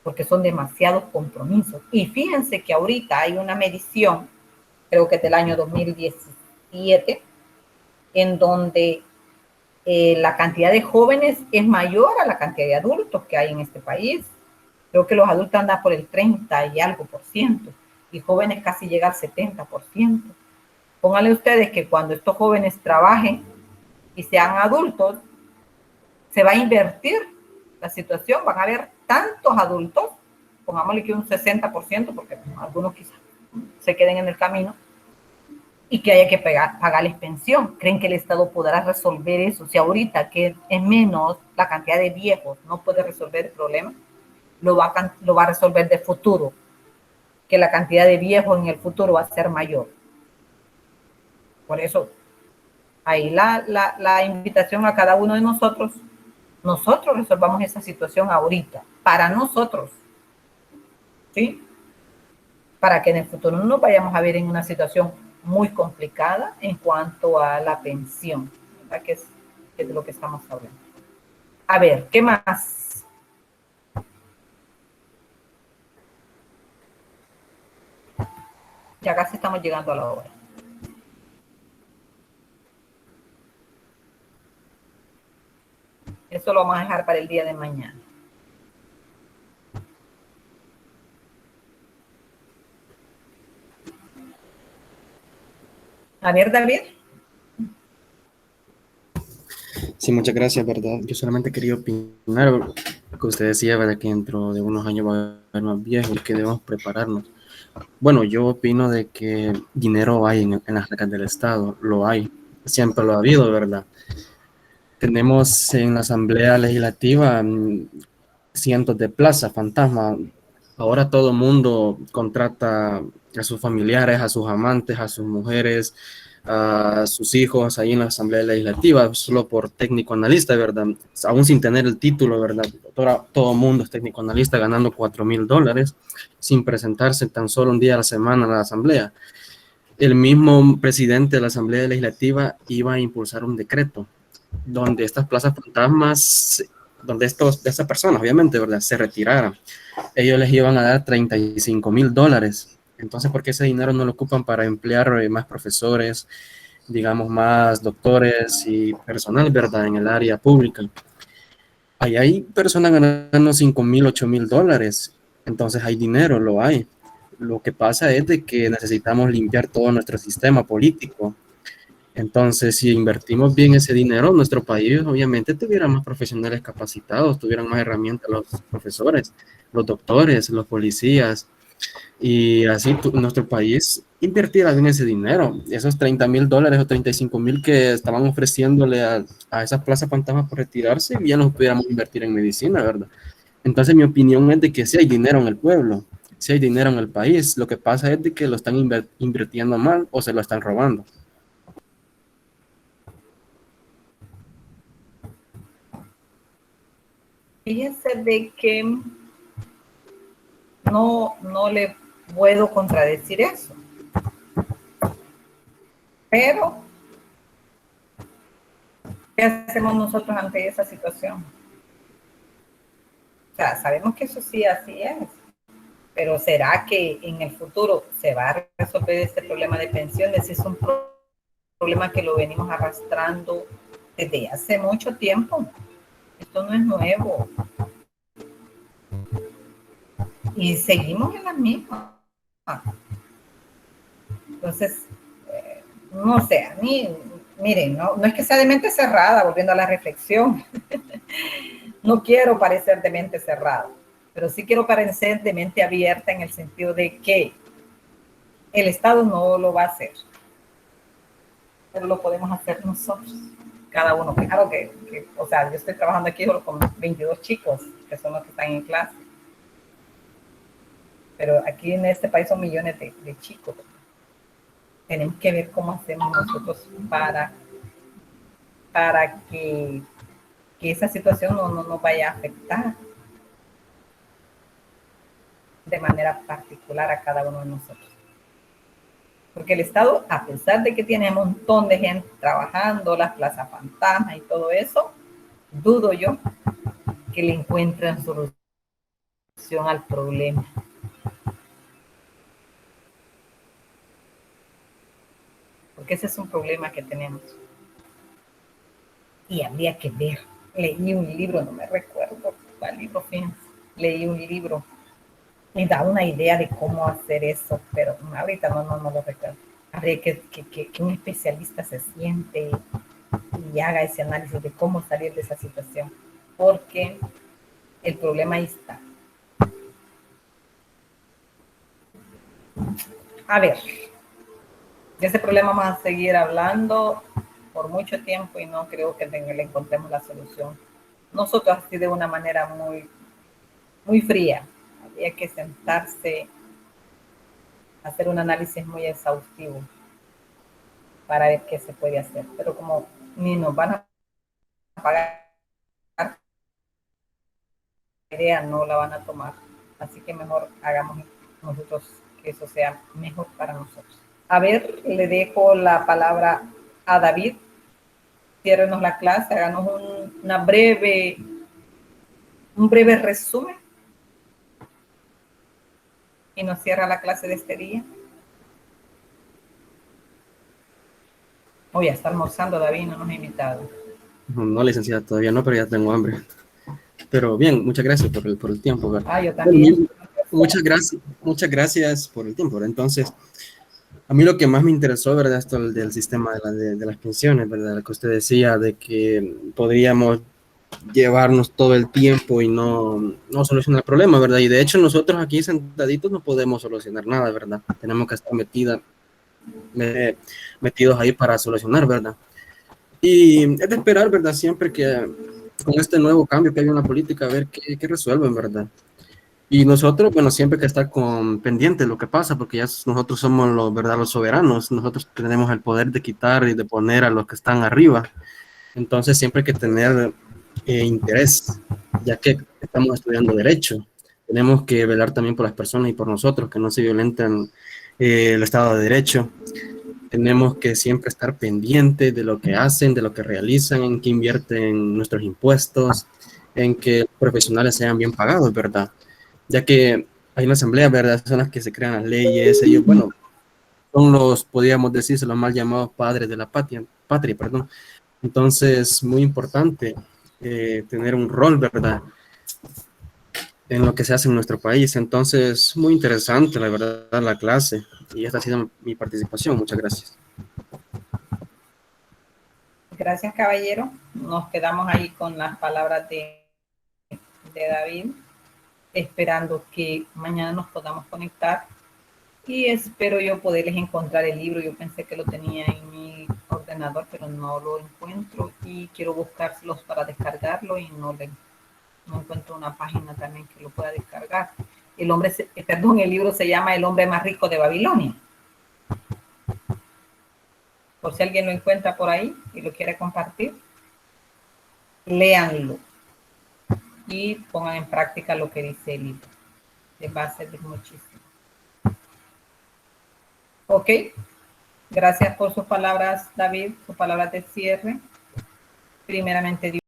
porque son demasiados compromisos. Y fíjense que ahorita hay una medición, creo que es del año 2017, en donde la cantidad de jóvenes es mayor a la cantidad de adultos que hay en este país. Creo que los adultos andan por el 30 y algo por ciento, y jóvenes casi llega al 70%. Pónganle ustedes que cuando estos jóvenes trabajen y sean adultos, se va a invertir la situación, van a haber tantos adultos, pongámosle que un 60%, porque algunos quizás se queden en el camino, y que haya que pagarles pensión. ¿Creen que el Estado podrá resolver eso? Si ahorita que es menos la cantidad de viejos no puede resolver el problema, lo va a resolver de futuro, que la cantidad de viejos en el futuro va a ser mayor. Por eso, ahí la invitación a cada uno de nosotros resolvamos esa situación ahorita, para nosotros, ¿sí? Para que en el futuro no nos vayamos a ver en una situación muy complicada en cuanto a la pensión, ¿verdad? Que es de lo que estamos hablando. A ver, ¿qué más? Ya casi estamos llegando a la hora. Eso lo vamos a dejar para el día de mañana. A ver, David. Sí, muchas gracias, ¿verdad? Yo solamente quería opinar lo que usted decía, ¿verdad? Que dentro de unos años va a haber más viejos y que debemos prepararnos. Bueno, yo opino de que dinero hay en las arcas del Estado, lo hay, siempre lo ha habido, ¿verdad? Tenemos en la Asamblea Legislativa cientos de plazas fantasma. Ahora todo el mundo contrata a sus familiares, a sus amantes, a sus mujeres, a sus hijos ahí en la Asamblea Legislativa, solo por técnico analista, ¿verdad? Aún sin tener el título, ¿verdad? Todo el mundo es técnico analista ganando $4,000 sin presentarse tan solo un día a la semana a la Asamblea. El mismo presidente de la Asamblea Legislativa iba a impulsar un decreto donde estas plazas fantasmas, donde estas personas, obviamente, ¿verdad?, se retiraran. Ellos les iban a dar $35,000. Entonces, ¿por qué ese dinero no lo ocupan para emplear más profesores, digamos, más doctores y personal, ¿verdad?, en el área pública? Ahí hay personas ganando $5,000, $8,000. Entonces, hay dinero, lo hay. Lo que pasa es de que necesitamos limpiar todo nuestro sistema político. Entonces, si invertimos bien ese dinero, nuestro país obviamente tuviera más profesionales capacitados, tuvieran más herramientas los profesores, los doctores, los policías, y así nuestro país invirtiera bien ese dinero. Esos $30,000 o $35,000 que estaban ofreciéndole a esas plazas fantasmas por retirarse, bien los pudiéramos invertir en medicina, ¿verdad? Entonces, mi opinión es de que sí hay dinero en el pueblo, sí hay dinero en el país. Lo que pasa es de que lo están invirtiendo mal o se lo están robando. Fíjense de que no le puedo contradecir eso. Pero, ¿qué hacemos nosotros ante esa situación? O sea, sabemos que eso sí así es, pero ¿será que en el futuro se va a resolver este problema de pensiones? Es un problema que lo venimos arrastrando desde hace mucho tiempo. Esto no es nuevo. Y seguimos en las mismas. Entonces, no sé, a mí, miren, no es que sea de mente cerrada, volviendo a la reflexión. No quiero parecer de mente cerrada, pero sí quiero parecer de mente abierta en el sentido de que el Estado no lo va a hacer, pero lo podemos hacer nosotros, cada uno. Claro que o sea, yo estoy trabajando aquí solo con 22 chicos, que son los que están en clase, pero aquí en este país son millones de chicos. Tenemos que ver cómo hacemos nosotros para para que esa situación no nos vaya a afectar de manera particular a cada uno de nosotros. Porque el Estado, a pesar de que tiene un montón de gente trabajando, las plazas fantasmas y todo eso, dudo yo que le encuentren solución al problema. Porque ese es un problema que tenemos. Y habría que ver. Leí un libro, no me recuerdo cuál libro, fíjense. Leí un libro. Me da una idea de cómo hacer eso, pero ahorita no lo recuerdo. Habría que un especialista se siente y haga ese análisis de cómo salir de esa situación. Porque el problema ahí está. A ver, de ese problema vamos a seguir hablando por mucho tiempo y no creo que le encontremos la solución. Nosotros así de una manera muy fría. Habría que sentarse, hacer un análisis muy exhaustivo para ver qué se puede hacer. Pero como ni nos van a pagar, la idea no la van a tomar. Así que mejor hagamos nosotros que eso sea mejor para nosotros. A ver, le dejo la palabra a David. Ciérrenos la clase, háganos un breve resumen y nos cierra la clase de este día. Ya está almorzando David, no nos ha invitado. No, licenciada, todavía no, pero ya tengo hambre. Pero bien, muchas gracias por el tiempo, ¿verdad? Yo también. Muchas gracias por el tiempo, ¿verdad? Entonces, a mí lo que más me interesó, ¿verdad? Esto del sistema de las pensiones, ¿verdad? Lo que usted decía de que podríamos llevarnos todo el tiempo y no solucionar el problema, ¿verdad? Y de hecho nosotros aquí sentaditos no podemos solucionar nada, ¿verdad? Tenemos que estar metidos ahí para solucionar, ¿verdad? Y es de esperar, ¿verdad? Siempre que con este nuevo cambio que hay en la política, a ver qué resuelven, ¿verdad? Y nosotros, bueno, siempre hay que estar pendiente de lo que pasa, porque ya nosotros somos los soberanos, nosotros tenemos el poder de quitar y de poner a los que están arriba. Entonces siempre hay que tener interés, ya que estamos estudiando derecho. Tenemos que velar también por las personas y por nosotros, que no se violenten el Estado de Derecho. Tenemos que siempre estar pendientes de lo que hacen, de lo que realizan, en que invierten nuestros impuestos, en que los profesionales sean bien pagados, ¿verdad? Ya que hay una asamblea, ¿verdad? Son las que se crean las leyes, ellos, bueno, son podríamos decirse, los mal llamados padres de la patria, perdón. Entonces, muy importante tener un rol, ¿verdad?, en lo que se hace en nuestro país. Entonces, muy interesante, la verdad, la clase. Y esta ha sido mi participación. Muchas gracias. Gracias, caballero. Nos quedamos ahí con las palabras de David, esperando que mañana nos podamos conectar. Y espero yo poderles encontrar el libro. Yo pensé que lo tenía en mi ordenador, pero no lo encuentro y quiero buscárselos para descargarlo y no encuentro una página también que lo pueda descargar. El libro se llama El hombre más rico de Babilonia. Por si alguien lo encuentra por ahí y lo quiere compartir, léanlo y pongan en práctica lo que dice el libro. Les va a servir muchísimo. Ok, gracias por sus palabras, David, sus palabras de cierre. Primeramente, Dios.